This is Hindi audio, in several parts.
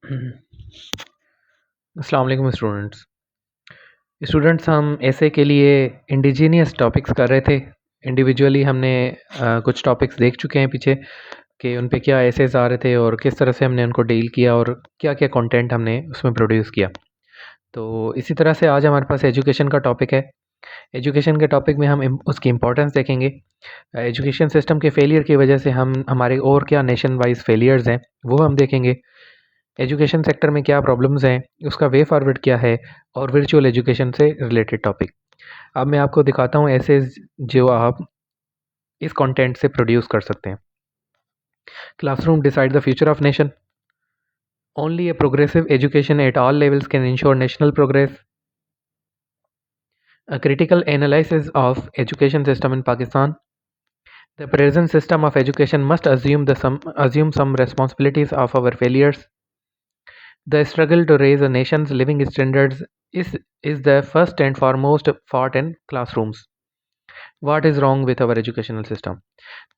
अस्सलाम वालेकुम स्टूडेंट्स हम ऐसे के लिए इंडिजीनियस टॉपिक्स कर रहे थे। इंडिविजुअली हमने कुछ टॉपिक्स देख चुके हैं पीछे कि उन पे क्या एसेस आ रहे थे और किस तरह से हमने उनको डील किया और क्या क्या कंटेंट हमने उसमें प्रोड्यूस किया। तो इसी तरह से आज हमारे पास एजुकेशन का टॉपिक है। एजुकेशन के टॉपिक में हम उसकी इम्पोर्टेंस देखेंगे। एजुकेशन सिस्टम के फेलियर की वजह से हम हमारे और क्या नेशन वाइज फेलियर्स हैं वो हम देखेंगे। एजुकेशन सेक्टर में क्या प्रॉब्लम्स हैं, उसका वे फॉरवर्ड क्या है, और वर्चुअल एजुकेशन से रिलेटेड टॉपिक। अब मैं आपको दिखाता हूँ ऐसे जो आप इस कंटेंट से प्रोड्यूस कर सकते हैं। Classroom decide the future of nation. Only a progressive education at all levels can ensure national progress. A critical analysis of education system in Pakistan. The present system of education must assume some responsibilities of our failures. The struggle to raise a nation's living standards is the first and foremost fought in classrooms. What is wrong with our educational system?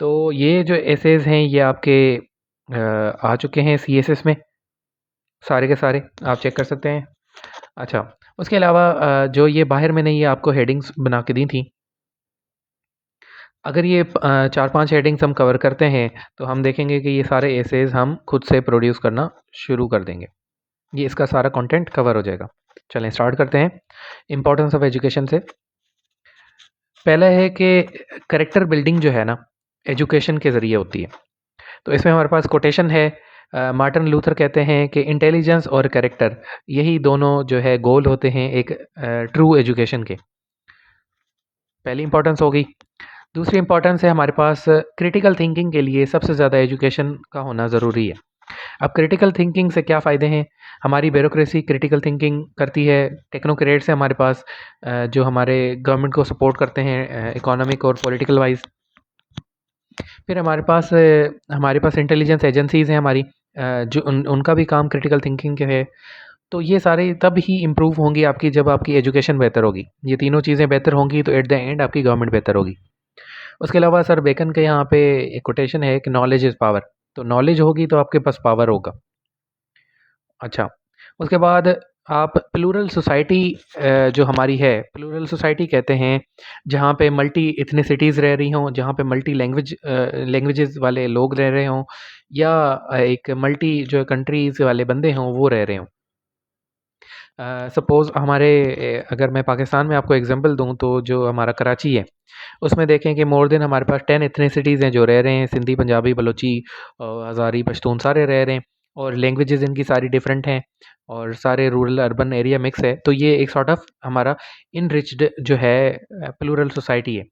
तो ये जो एसेज हैं ये आपके आ चुके हैं CSS में, सारे के सारे आप चेक कर सकते हैं। अच्छा, उसके अलावा जो ये बाहर मैंने ये आपको हेडिंग्स बना के दी थी, अगर ये 4-5 हेडिंग्स हम कवर करते हैं तो हम देखेंगे कि ये सारे एसेज हम खुद से प्रोड्यूस करना शुरू कर देंगे। ये इसका सारा कंटेंट कवर हो जाएगा। चलें स्टार्ट करते हैं इम्पोर्टेंस ऑफ एजुकेशन से। पहला है कि करेक्टर बिल्डिंग जो है ना एजुकेशन के ज़रिए होती है। तो इसमें हमारे पास कोटेशन है, मार्टिन लूथर कहते हैं कि इंटेलिजेंस और करेक्टर यही दोनों जो है गोल होते हैं एक ट्रू एजुकेशन के। पहली इंपॉर्टेंस हो गई। दूसरी इंपॉर्टेंस है हमारे पास क्रिटिकल थिंकिंग के लिए सबसे ज़्यादा एजुकेशन का होना ज़रूरी है। अब क्रिटिकल थिंकिंग से क्या फ़ायदे हैं? हमारी ब्यूरोक्रेसी क्रिटिकल थिंकिंग करती है। टेक्नोक्रेट्स है हमारे पास जो हमारे गवर्नमेंट को सपोर्ट करते हैं इकोनॉमिक और पॉलिटिकल वाइज। फिर हमारे पास इंटेलिजेंस एजेंसीज़ हैं हमारी, जो उनका भी काम क्रिटिकल थिंकिंग के है। तो ये सारे तब ही इम्प्रूव होंगी आपकी जब आपकी एजुकेशन बेहतर होगी। ये तीनों चीज़ें बेहतर होंगी तो एट द एंड आपकी गवर्नमेंट बेहतर होगी। उसके अलावा सर बेकन के यहाँ पे एक कोटेशन है कि नॉलेज इज़ पावर। तो नॉलेज होगी तो आपके पास पावर होगा। अच्छा, उसके बाद आप प्लूरल सोसाइटी जो हमारी है, प्लूरल सोसाइटी कहते हैं जहाँ पे मल्टी इथनिसिटीज़ रह रही हों, जहाँ पे मल्टी लैंग्वेजेस वाले लोग रह रहे हों, या एक मल्टी जो कंट्रीज़ वाले बंदे हों वो रह रहे हों। सपोज़ अगर मैं पाकिस्तान में आपको एग्जांपल दूँ तो जो हमारा कराची है उसमें देखें कि मोर देन हमारे पास 10 एथनिसिटीज़ हैं जो रह रहे हैं। सिंधी, पंजाबी, बलोची, हज़ारी, पश्तून सारे रह रहे हैं और लैंग्वेजेस इनकी सारी डिफरेंट हैं और सारे रूरल अर्बन एरिया मिक्स है। तो ये एक सॉर्ट ऑफ हमारा इनरिच्ड जो है प्लूरल सोसाइटी है।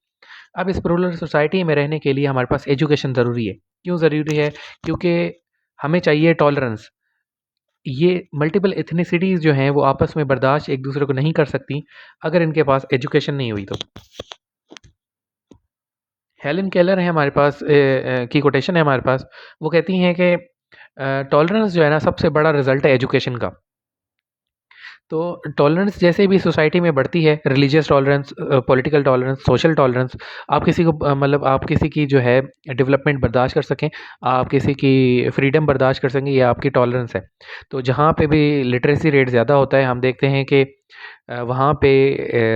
अब इस प्लूरल सोसाइटी में रहने के लिए हमारे पास एजुकेशन ज़रूरी है। क्यों ज़रूरी है? क्योंकि हमें चाहिए टॉलरेंस। ये मल्टीपल एथनिसिटीज़ जो हैं वो आपस में बर्दाश्त एक दूसरे को नहीं कर सकती अगर इनके पास एजुकेशन नहीं हुई तो। हेलन केलर है हमारे पास की कोटेशन है हमारे पास। वो कहती हैं कि टॉलरेंस जो है ना सबसे बड़ा रिजल्ट है एजुकेशन का। तो टॉलरेंस जैसे भी सोसाइटी में बढ़ती है, religious tolerance, political tolerance, social tolerance, आप किसी को मतलब आप किसी की जो है डेवलपमेंट बर्दाश्त कर सकें, आप किसी की फ्रीडम बर्दाश्त कर सकें, ये आपकी टॉलरेंस है। तो जहाँ पे भी लिटरेसी रेट ज़्यादा होता है हम देखते हैं कि वहाँ पे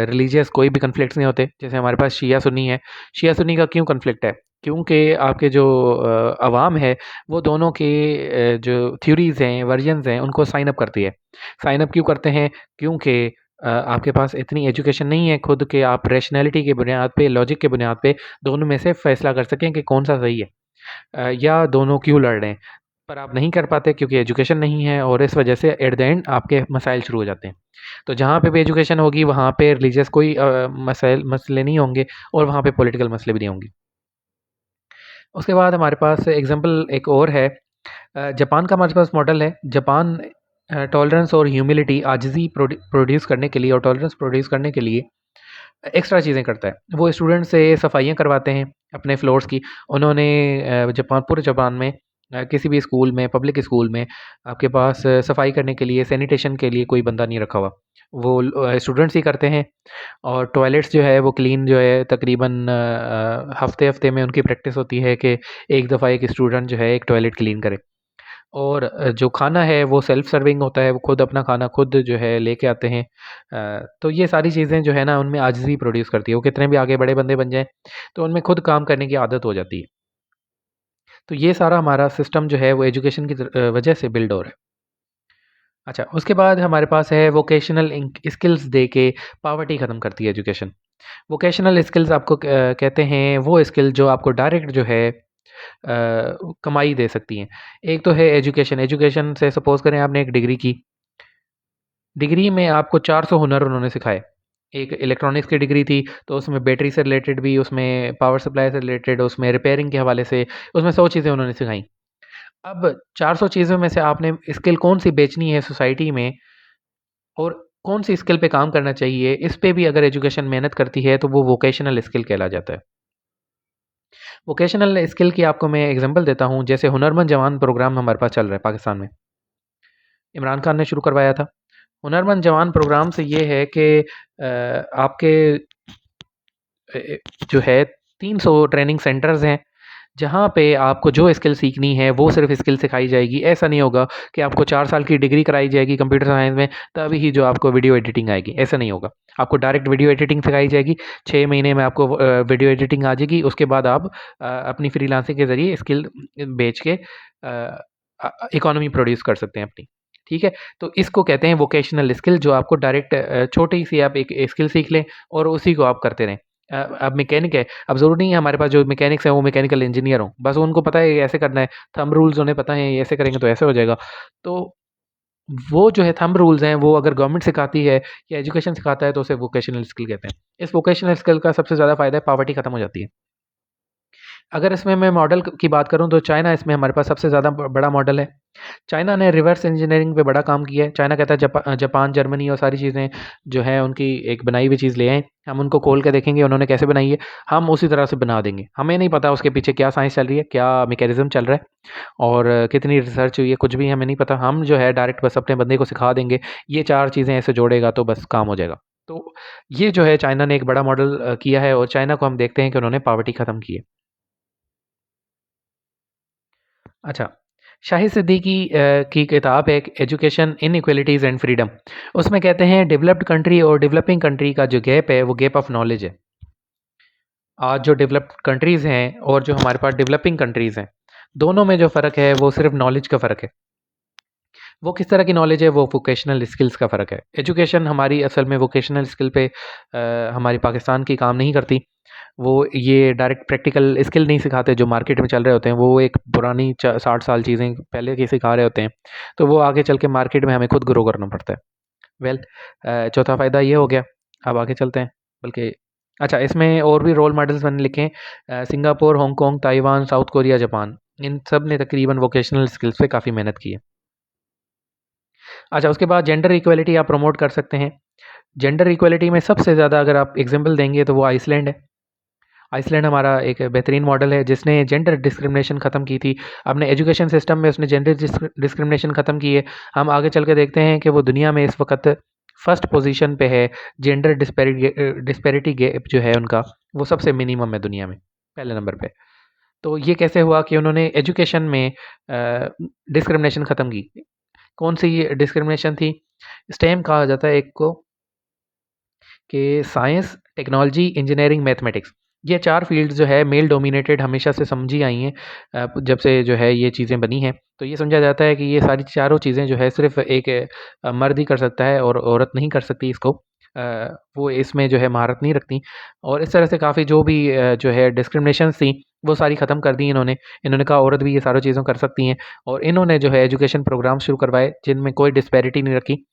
रिलीजियस कोई भी कन्फ्लिक्ट्स नहीं होते। जैसे हमारे पास शिया सुन्नी है। शिया सुन्नी का क्यों कन्फ्लिक्ट है? क्योंकि आपके जो अवाम है वो दोनों के जो थ्योरीज़ हैं, वर्जन्स हैं, उनको साइन अप करती है। साइन अप क्यों करते हैं? क्योंकि आपके पास इतनी एजुकेशन नहीं है खुद के आप रैशनैलिटी की बुनियाद पे, लॉजिक की बुनियाद पे दोनों में से फैसला कर सकें कि कौन-सा सही है, या दोनों क्यों लड़ रहे हैं। पर आप नहीं कर पाते क्योंकि एजुकेशन नहीं है और इस वजह से एट द एंड आपके मसाइल शुरू हो जाते हैं। तो जहाँ पे भी एजुकेशन होगी वहाँ पे रिलीजियस कोई मसले नहीं होंगे और वहाँ पे पॉलिटिकल मसले भी नहीं होंगे। उसके बाद हमारे पास एग्ज़ाम्पल एक और है। जापान का हमारे पास मॉडल है। जापान टॉलरेंस और ह्यूमिलिटी, आजिज़ी प्रोड्यूस करने के लिए और टॉलरेंस प्रोड्यूस करने के लिए एक्स्ट्रा चीज़ें करता है। वो स्टूडेंट से सफाइयाँ करवाते हैं अपने फ्लोर्स की। उन्होंने पूरे जापान में किसी भी स्कूल में, पब्लिक स्कूल में आपके पास सफाई करने के लिए, सैनिटेशन के लिए कोई बंदा नहीं रखा हुआ। वो स्टूडेंट्स ही करते हैं और टॉयलेट्स जो है वो क्लीन जो है तकरीबन हफ़्ते-हफ़्ते में उनकी प्रैक्टिस होती है कि एक दफ़ा एक स्टूडेंट जो है एक टॉयलेट क्लीन करे। और जो खाना है वो सेल्फ सर्विंग होता है, वो खुद अपना खाना खुद जो है लेके आते हैं। तो ये सारी चीज़ें जो है ना उनमें आजिज़ी प्रोड्यूस करती है, वो कितने भी आगे बड़े बंदे बन जाएँ, तो उनमें खुद काम करने की आदत हो जाती है। तो ये सारा हमारा सिस्टम जो है वो एजुकेशन की वजह से बिल्ड हो रहा है। अच्छा, उसके बाद हमारे पास है वोकेशनल स्किल्स दे के पॉवर्टी ख़त्म करती है एजुकेशन। वोकेशनल स्किल्स आपको कहते हैं वो स्किल जो आपको डायरेक्ट जो है कमाई दे सकती हैं। एक तो है एजुकेशन, एजुकेशन से सपोज़ करें आपने एक डिग्री की, डिग्री में आपको 400 हुनर उन्होंने सिखाए। एक इलेक्ट्रॉनिक्स की डिग्री थी, तो उसमें बैटरी से रिलेटेड भी, उसमें पावर सप्लाई से रिलेटेड, उसमें रिपेयरिंग के हवाले से, उसमें 100 चीज़ें उन्होंने सिखाई। अब 400 चीज़ों में से आपने स्किल कौन-सी बेचनी है सोसाइटी में और कौन-सी स्किल पे काम करना चाहिए, इस पे भी अगर एजुकेशन मेहनत करती है, तो वो वोकेशनल स्किल कहला जाता है। वोकेशनल स्किल की आपको मैं एग्ज़ाम्पल देता हूँ, जैसे हुनरमंद जवान प्रोग्राम हमारे पास चल रहा है पाकिस्तान में। इमरान खान ने शुरू करवाया था। हुनरमंद जवान प्रोग्राम से ये है कि आपके जो है 300 ट्रेनिंग सेंटर्स हैं, जहाँ पे आपको जो स्किल सीखनी है, वो सिर्फ़ स्किल सिखाई जाएगी। ऐसा नहीं होगा कि आपको 4 साल की डिग्री कराई जाएगी कंप्यूटर साइंस में, तभी ही जो आपको वीडियो एडिटिंग आएगी, ऐसा नहीं होगा। आपको डायरेक्ट वीडियो एडिटिंग सिखाई जाएगी, 6 महीने में आपको वीडियो एडिटिंग आ जाएगी, उसके बाद आप अपनी फ्रीलांसिंग के ज़रिए स्किल बेच के इकोनॉमी प्रोड्यूस कर सकते हैं अपनी। ठीक है? तो इसको कहते हैं वोकेशनल स्किल, जो आपको डायरेक्ट छोटी-सी आप एक स्किल सीख लें और उसी को आप करते रहें। अब मैकेनिक है, अब ज़रूरी नहीं है हमारे पास जो मैकेनिक्स हैं वो मैकेनिकल इंजीनियर हों। बस उनको पता है ये ऐसे करना है, थंब रूल्स उन्हें पता है, ये ऐसे करेंगे तो ऐसे हो जाएगा। तो वो जो है थंब रूल्स हैं, वो अगर गवर्नमेंट सिखाती है या एजुकेशन सिखाता है तो उसे वोकेशनल स्किल कहते हैं। इस वोकेशनल स्किल का सबसे ज़्यादा फ़ायदा है, पॉवर्टी खत्म हो जाती है। अगर इसमें मैं मॉडल की बात करूँ तो चाइना इसमें हमारे पास सबसे ज़्यादा बड़ा मॉडल है। चाइना ने रिवर्स इंजीनियरिंग पे बड़ा काम किया है। चाइना कहता है जापान, जर्मनी और सारी चीज़ें जो हैं उनकी एक बनाई हुई चीज़ ले आएँ, हम उनको खोल के देखेंगे उन्होंने कैसे बनाई है, हम उसी तरह से बना देंगे। हमें नहीं पता उसके पीछे क्या साइंस चल रही है, क्या मैकेनिज़्म चल रहा है और कितनी रिसर्च हुई है, कुछ भी हमें नहीं पता। हम जो है डायरेक्ट बस अपने बंदे को सिखा देंगे, ये 4 चीज़ें ऐसे जोड़ेगा तो बस काम हो जाएगा। तो ये जो है चाइना ने एक बड़ा मॉडल किया है और चाइना को हम देखते हैं कि उन्होंने पॉवर्टी खत्म की है। अच्छा, शाहिद सिद्दीकी की किताब है एक एजुकेशन इनइक्वालिटीज़ एंड फ्रीडम। उसमें कहते हैं डेवलप्ड कंट्री और डेवलपिंग कंट्री का जो गैप है वो गैप ऑफ नॉलेज है। आज जो डेवलप्ड कंट्रीज़ हैं और जो हमारे पास डेवलपिंग कंट्रीज़ हैं, दोनों में जो फ़र्क है वो सिर्फ़ नॉलेज का फ़र्क है। वो किस तरह की नॉलेज है, वो वोकेशनल स्किल्स का फ़र्क है। एजुकेशन हमारी असल में वोकेशनल स्किल पे हमारी पाकिस्तान की काम नहीं करती। वो ये डायरेक्ट प्रैक्टिकल स्किल नहीं सिखाते जो मार्केट में चल रहे होते हैं। वो एक पुरानी 60 साल चीज़ें पहले की सिखा रहे होते हैं। तो वो आगे चल के मार्केट में हमें खुद ग्रो करना पड़ता है। वेल चौथा फ़ायदा ये हो गया। अब आगे चलते हैं। बल्कि अच्छा, इसमें और भी रोल मॉडल्स मैंने लिखे हैं। Singapore, Hong Kong, Taiwan, South Korea, Japan, इन सब ने तकरीबन वोकेशनल स्किल्स पे काफ़ी मेहनत की है। अच्छा, उसके बाद जेंडर इक्वालिटी आप प्रमोट कर सकते हैं। जेंडर इक्वालिटी में सबसे ज़्यादा अगर आप एग्ज़ाम्पल देंगे तो वो आइसलैंड है। आइसलैंड हमारा एक बेहतरीन मॉडल है जिसने जेंडर डिस्क्रिमिनेशन ख़त्म की थी। अपने एजुकेशन सिस्टम में उसने जेंडर डिस्क्रिमिनेशन ख़त्म की है। हम आगे चल के देखते हैं कि वो दुनिया में इस वक़्त फर्स्ट पोज़ीशन पे है। जेंडर डिस्पैरिटी गैप जो है उनका, वो सबसे मिनिमम है दुनिया में, पहले नंबर पे। तो ये कैसे हुआ कि उन्होंने एजुकेशन में डिस्क्रिमिनेशन ख़त्म की। कौन-सी डिस्क्रिमिनेशन थी? स्टेम कहा जाता है एक को, कि साइंस, टेक्नोलॉजी, इंजीनियरिंग, मैथमेटिक्स, ये 4 फ़ील्ड्स जो है मेल डोमिनेटेड हमेशा से समझी आई हैं। जब से जो है ये चीज़ें बनी हैं, तो ये समझा जाता है कि ये सारी चारों चीज़ें जो है सिर्फ़ एक मर्द ही कर सकता है और औरत नहीं कर सकती इसको। वो इसमें जो है महारत नहीं रखती और इस तरह से काफ़ी जो भी जो है डिस्क्रिमिनेशंस थी, वो सारी ख़त्म कर दी इन्होंने। इन्होंने कहा औरत भी ये सारी चीज़ें कर सकती हैं और इन्होंने जो है एजुकेशन प्रोग्राम शुरू करवाए जिनमें कोई डिस्पैरिटी नहीं रखी।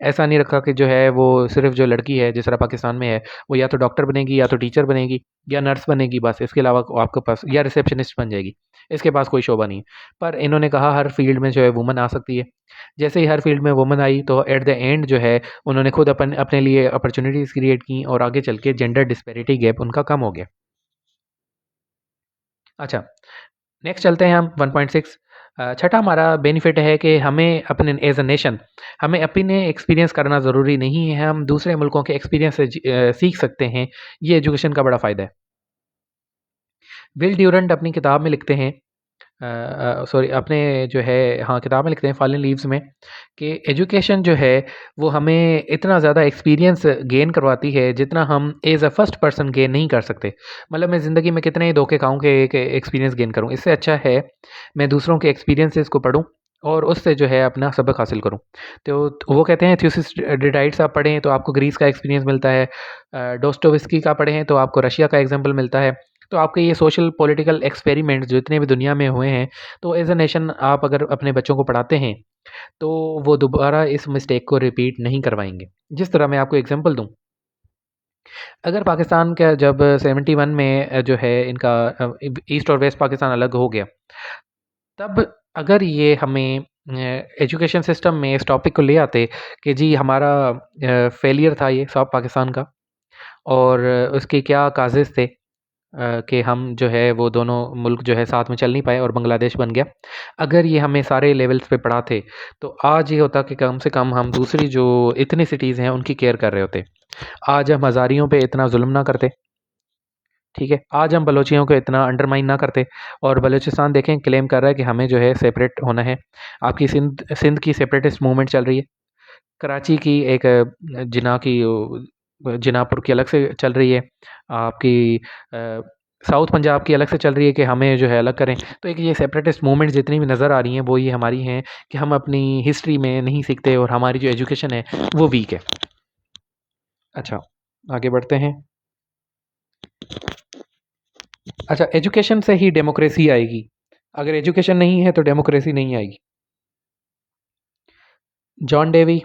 ऐसा नहीं रखा कि जो है वो सिर्फ़ जो लड़की है जिस तरह पाकिस्तान में है, वो या तो डॉक्टर बनेगी या तो टीचर बनेगी या नर्स बनेगी, बस इसके अलावा आपके पास या रिसेप्शनिस्ट बन जाएगी। इसके पास कोई शोभा नहीं है। पर इन्होंने कहा हर फ़ील्ड में जो है वुमन आ सकती है। जैसे ही हर फ़ील्ड में वुमन आई तो एट द एंड जो है उन्होंने खुद अपने लिए अपॉर्च्युनिटीज़ क्रिएट की और आगे चल के जेंडर डिस्पैरिटी गैप उनका कम हो गया। अच्छा, नेक्स्ट चलते हैं हम 1.6। छठा हमारा बेनिफिट है कि हमें अपने एज़ अ नेशन हमें अपने एक्सपीरियंस करना ज़रूरी नहीं है, हम दूसरे मुल्कों के एक्सपीरियंस से सीख सकते हैं। ये एजुकेशन का बड़ा फ़ायदा है। विल ड्यूरेंट अपनी किताब में लिखते हैं सॉरी अपने जो है हाँ, किताब में लिखते हैं फॉलन लीव्स में कि एजुकेशन जो है वो हमें इतना ज़्यादा एक्सपीरियंस गेन करवाती है जितना हम as a first person gain नहीं कर सकते। मतलब मैं ज़िंदगी में कितने ही धोखे खाऊँ कि एक एक्सपीरियंस गेन करूँ। इससे अच्छा है मैं दूसरों के एक्सपीरियंसेस को पढूँ और उससे जो है अपना सबक हासिल करूँ। तो वो कहते हैं थ्यूसिडाइड्स आप पढ़ें तो आपको ग्रीस का एक्सपीरियंस मिलता है। डोस्टोव्स्की का पढ़ें तो आपको रशिया का एग्ज़ाम्पल मिलता है। तो आपके ये सोशल पॉलिटिकल एक्सपेरिमेंट्स जितने भी दुनिया में हुए हैं, तो एज़ अ नेशन आप अगर अपने बच्चों को पढ़ाते हैं, तो वो दोबारा इस मिस्टेक को रिपीट नहीं करवाएँगे। जिस तरह मैं आपको एग्ज़ाम्पल दूँ, अगर पाकिस्तान का जब 71 में जो है इनका ईस्ट और वेस्ट पाकिस्तान अलग हो गया, तब अगर ये हमें एजुकेशन सिस्टम में इस टॉपिक को ले आते कि जी हमारा फेलियर था ये साउथ पाकिस्तान का और उसके क्या काज़ेज़ थे कि हम जो है वो दोनों मुल्क जो है साथ में चल नहीं पाए और बांग्लादेश बन गया। अगर ये हमें सारे लेवल्स पे पढ़ाते, तो आज ये होता कि कम से कम हम दूसरी जो इथनिसिटीज़ हैं उनकी केयर कर रहे होते। आज हम हज़ारियों पे इतना ज़ुल्म ना करते, ठीक है? आज हम बलोचियों को इतना अंडरमाइन ना करते और बलूचिस्तान देखें क्लेम कर रहा है कि हमें जो है सेपरेट होना है। आपकी सिंध सिंध की सेपरेटिस्ट मूवमेंट चल रही है। कराची की एक जिना की जिनापुर की अलग से चल रही है। आपकी साउथ पंजाब की अलग से चल रही है कि हमें जो है अलग करें। तो एक ये सेपरेटिस्ट मूवमेंट जितनी भी नज़र आ रही हैं, वो ये हमारी हैं कि हम अपनी हिस्ट्री में नहीं सीखते और हमारी जो एजुकेशन है, वो वीक है। अच्छा, आगे बढ़ते हैं। अच्छा, एजुकेशन से ही डेमोक्रेसी आएगी। अगर एजुकेशन नहीं है, तो डेमोक्रेसी नहीं आएगी। जॉन डेवी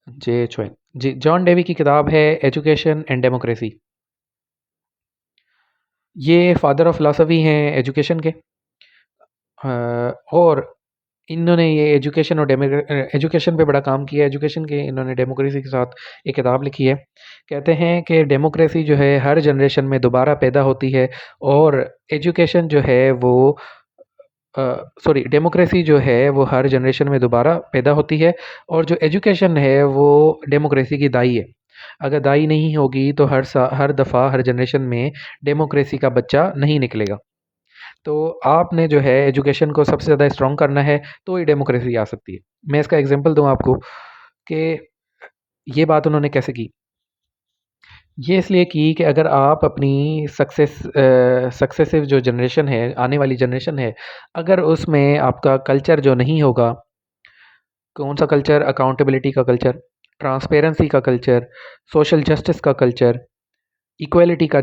जे चोइन जी, जॉन डेवी की किताब है एजुकेशन एंड डेमोक्रेसी। ये फादर ऑफ फिलॉसफी हैं एजुकेशन के। और इन्होंने ये एजुकेशन और एजुकेशन पे बड़ा काम किया है। एजुकेशन के इन्होंने डेमोक्रेसी के साथ एक किताब लिखी है। कहते हैं कि डेमोक्रेसी जो है हर जनरेशन में दोबारा पैदा होती है और एजुकेशन जो है वो सॉरी डेमोक्रेसी जो है वो हर जनरेशन में दोबारा पैदा होती है और जो एजुकेशन है वो डेमोक्रेसी की दाई है। अगर दाई नहीं होगी तो हर दफ़ा हर जनरेशन में डेमोक्रेसी का बच्चा नहीं निकलेगा। तो आपने जो है एजुकेशन को सबसे ज़्यादा स्ट्रॉन्ग करना है, तो ही डेमोक्रेसी आ सकती है। मैं इसका एग्ज़ाम्पल दूँ आपको कि ये बात उन्होंने कैसे की। ये इसलिए की कि अगर आप अपनी सक्सेसिव जो जनरेशन है, आने वाली जनरेशन है, अगर उसमें आपका कल्चर जो नहीं होगा, कौन-सा कल्चर? अकाउंटेबिलिटी का कल्चर, ट्रांसपेरेंसी का कल्चर, सोशल जस्टिस का कल्चर, इक्वालिटी का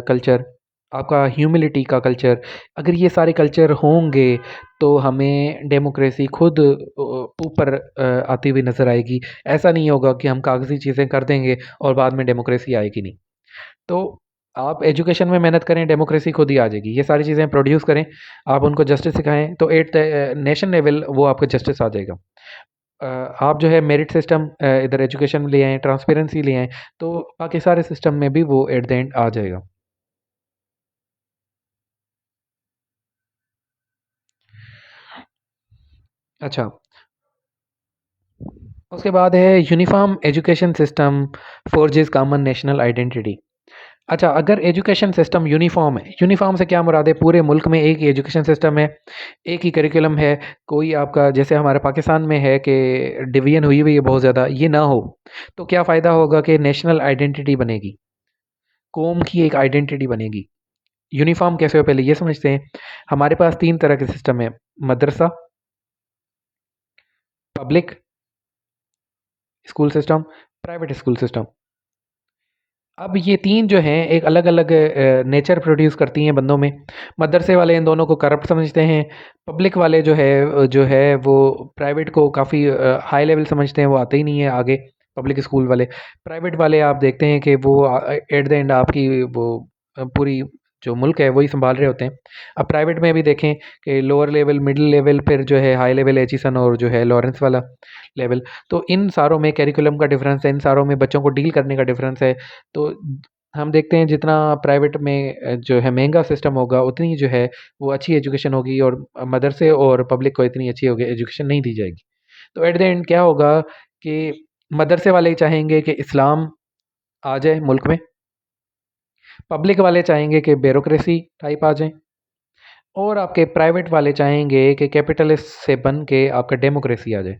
कल्चर, आपका ह्यूमिलिटी का कल्चर, अगर ये सारे कल्चर होंगे तो हमें डेमोक्रेसी खुद ऊपर आती हुई नज़र आएगी। ऐसा नहीं होगा कि हम कागज़ी चीज़ें कर देंगे और बाद में डेमोक्रेसी आएगी नहीं। तो आप एजुकेशन में मेहनत करें, डेमोक्रेसी खुद ही आ जाएगी। ये सारी चीज़ें प्रोड्यूस करें, आप उनको जस्टिस सिखाएँ तो एट द नेशन लेवल वो आपका जस्टिस आ जाएगा। अ, आप जो है मेरिट सिस्टम इधर एजुकेशन में ले आएँ, ट्रांसपेरेंसी ले आएँ, तो बाकी सारे सिस्टम में भी वो एट द एंड आ जाएगा। अच्छा, उसके बाद है uniform education system forges common national identity. अच्छा, अगर एजुकेशन सिस्टम यूनिफ़ॉर्म है, यूनिफ़ॉर्म से क्या मुराद है? पूरे मुल्क में एक ही एजुकेशन सिस्टम है, एक ही करिकुलम है, कोई आपका जैसे हमारे पाकिस्तान में है कि डिवीज़न हुई हुई है बहुत ज़्यादा, ये ना हो, तो क्या फ़ायदा होगा कि नेशनल आइडेंटिटी बनेगी, कौम की एक आइडेंटिटी बनेगी। यूनिफ़ॉर्म कैसे हो पहले ये समझते हैं। हमारे पास 3 तरह के सिस्टम है, मदरसा, public school system, private school system. अब ये 3 जो हैं एक अलग-अलग नेचर प्रोड्यूस करती हैं बंदों में। मदरसे वाले इन दोनों को करप्ट समझते हैं, पब्लिक वाले जो है वो प्राइवेट को काफ़ी हाई लेवल समझते हैं, वो आते ही नहीं है आगे पब्लिक स्कूल वाले। प्राइवेट वाले आप देखते हैं कि वो एट द एंड आपकी वो पूरी जो मुल्क है वही सँभाल रहे होते हैं। अब प्राइवेट में भी देखें कि लोअर लेवल, मिडल लेवल फिर जो है हाई लेवल एचिसन और जो है लॉरेंस वाला लेवल। तो इन सारों में करिकुलम का डिफ़रेंस है, इन सारों में बच्चों को डील करने का डिफ़रेंस है। तो हम देखते हैं जितना प्राइवेट में जो है महँगा सिस्टम होगा उतनी जो है वो अच्छी एजुकेशन होगी और मदरसे और पब्लिक को इतनी अच्छी होगी एजुकेशन नहीं दी जाएगी। तो एट द एंड क्या होगा कि मदरसे वाले चाहेंगे कि इस्लाम आ जाए मुल्क में, पब्लिक वाले चाहेंगे कि ब्यूरोक्रेसी टाइप आ जाए और आपके प्राइवेट वाले चाहेंगे कि कैपिटलिस्ट से बन के आपका डेमोक्रेसी आ जाए।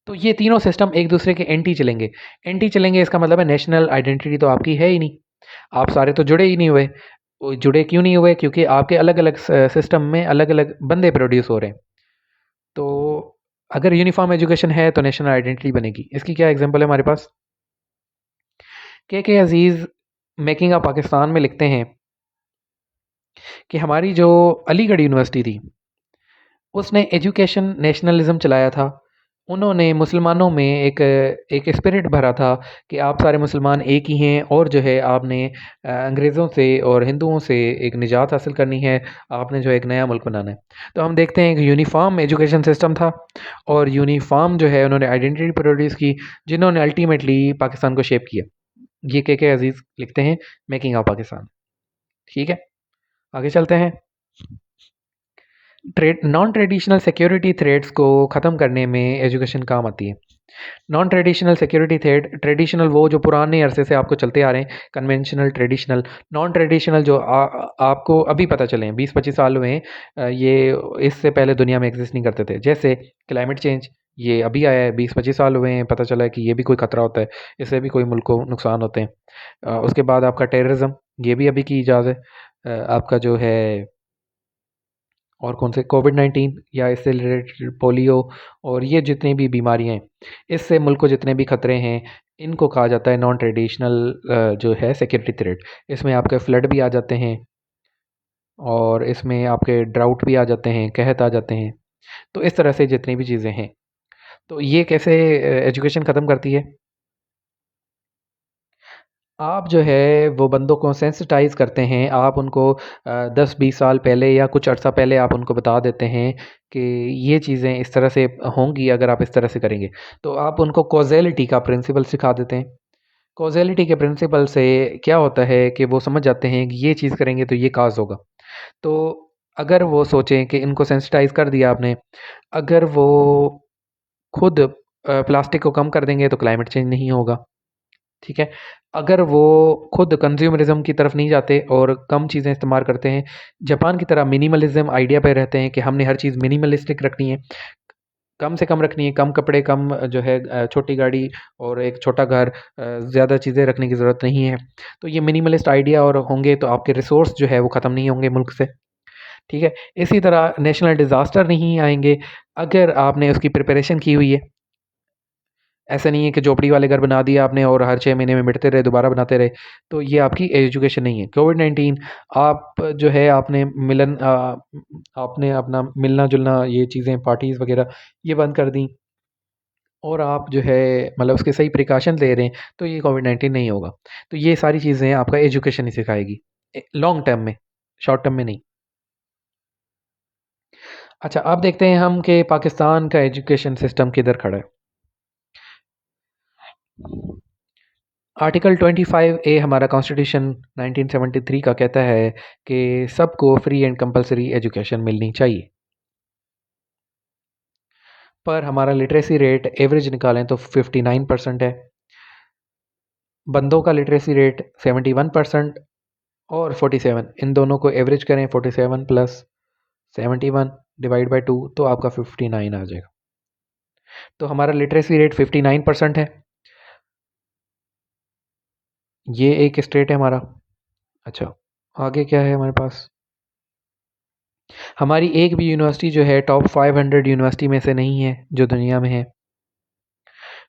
तो ये तीनों सिस्टम एक दूसरे के एंटी चलेंगे। एंटी चलेंगे इसका मतलब है नेशनल आइडेंटिटी तो आपकी है ही नहीं। आप सारे तो जुड़े ही नहीं हुए। वो जुड़े क्यों नहीं हुए? क्योंकि आपके अलग-अलग सिस्टम में अलग-अलग बंदे प्रोड्यूस हो रहे हैं। तो अगर यूनिफ़ॉर्म एजुकेशन है तो नेशनल आइडेंटिटी बनेगी। इसकी क्या एग्ज़ाम्पल है हमारे पास? के अज़ीज़ मेकिंग ऑफ पाकिस्तान में लिखते हैं कि हमारी जो अलीगढ़ यूनिवर्सिटी थी, उसने एजुकेशन नेशनलिज़्म चलाया था। उन्होंने मुसलमानों में एक स्पिरिट भरा था कि आप सारे मुसलमान एक ही हैं और जो है आपने अंग्रेज़ों से और हिंदुओं से एक निजात हासिल करनी है, आपने जो है एक नया मुल्क बनाना है। तो हम देखते हैं कि यूनिफ़ॉर्म एजुकेशन सिस्टम था और यूनिफ़ॉर्म जो है उन्होंने आइडेंटिटी प्रोड्यूस की, जिन्होंने अल्टीमेटली पाकिस्तान को शेप किया। ये के अज़ीज़ लिखते हैं मेकिंग ऑफ पाकिस्तान। ठीक है, आगे चलते हैं। नॉन ट्रेडिशनल सिक्योरिटी थ्रेट्स को ख़त्म करने में एजुकेशन काम आती है। Non traditional security threat, traditional वो जो पुराने अरसे से आपको चलते आ रहे हैं, कन्वेंशनल, ट्रेडिशनल। नॉन ट्रेडिशनल जो आपको अभी पता चले हैं, 20-25 साल हुए हैं, ये इससे पहले दुनिया में एग्जिस्ट नहीं करते थे। जैसे क्लाइमेट चेंज, ये अभी आया है, 20-25 साल हुए हैं, पता चला है कि ये भी कोई खतरा होता है, इससे भी कोई मुल्क को नुकसान होते हैं। उसके बाद आपका टेररिज्म, ये भी अभी की इजाज़ है। आपका जो है और कौन से कोविड-19 या इससे रिलेटेड पोलियो और ये जितनी भी बीमारियाँ हैं, इससे मुल्क को जितने भी खतरे हैं, इनको कहा जाता है नॉन ट्रेडिशनल जो है सिक्योरिटी थ्रेट। इसमें आपके फ्लड भी आ जाते हैं और इसमें आपके ड्राउट भी आ जाते हैं, कहत आ जाते हैं। तो इस तरह से जितनी भी चीज़ें हैं। तो ये कैसे एजुकेशन ख़त्म करती है? आप जो है वो बंदों को सेंसिटाइज़ करते हैं, आप उनको 10-20 साल पहले या कुछ अर्सा पहले आप उनको बता देते हैं कि ये चीज़ें इस तरह से होंगी अगर आप इस तरह से करेंगे। तो आप उनको कॉज़ैलिटी का प्रिंसिपल सिखा देते हैं। कॉज़ैलिटी के प्रिंसिपल से क्या होता है कि वो समझ जाते हैं कि ये चीज़ करेंगे तो ये काज़ होगा। तो अगर वो सोचें कि इनको सेंसिटाइज़ कर दिया आपने, अगर वो खुद प्लास्टिक को कम कर देंगे तो क्लाइमेट चेंज नहीं होगा। ठीक है? अगर वो खुद कंज़्यूमरिज़्म की तरफ नहीं जाते और कम चीज़ें इस्तेमाल करते हैं, जापान की तरह मिनिमलिज़्म आइडिया पे रहते हैं कि हमने हर चीज़ मिनिमलिस्टिक रखनी है, कम से कम रखनी है, कम कपड़े, कम जो है छोटी गाड़ी और एक छोटा घर, ज़्यादा चीज़ें रखने की ज़रूरत नहीं है। तो ये मिनिमलिस्ट आइडिया और होंगे तो आपके रिसोर्स जो है वो ख़त्म नहीं होंगे मुल्क से, ठीक है? इसी तरह नेशनल डिज़ास्टर नहीं आएँगे, अगर आपने उसकी प्रिपरेशन की हुई है। ऐसा नहीं है कि झोपड़ी वाले घर बना दिए आपने और हर 6 महीने में मिटते रहे, दोबारा बनाते रहे, तो ये आपकी एजुकेशन नहीं है। कोविड-19 आप जो है आपने अपना मिलना-जुलना ये चीज़ें पार्टीज़ वग़ैरह ये बंद कर दी और आप जो है मतलब उसके सही प्रिकॉशन ले रहे हैं, तो ये कोविड-19 नहीं होगा। तो ये सारी चीज़ें आपका एजुकेशन ही सिखाएगी लॉन्ग टर्म में, शॉर्ट टर्म में नहीं। अच्छा, अब देखते हैं हम कि पाकिस्तान का एजुकेशन सिस्टम किधर खड़ा है। आर्टिकल 25 ए हमारा कॉन्स्टिट्यूशन 1973 का कहता है कि सबको फ्री एंड कंपलसरी एजुकेशन मिलनी चाहिए। पर हमारा लिटरेसी रेट एवरेज निकालें तो 59% है। बंदों का लिटरेसी रेट 71% और 47, इन दोनों को एवरेज करें, 47 प्लस 71 डिवाइड बाई 2 तो आपका 59 आ जाएगा। तो हमारा लिटरेसी रेट 59% है। ये एक स्टेट है हमारा। अच्छा, आगे क्या है हमारे पास? हमारी एक भी यूनिवर्सिटी जो है टॉप 500 यूनिवर्सिटी में से नहीं है जो दुनिया में है।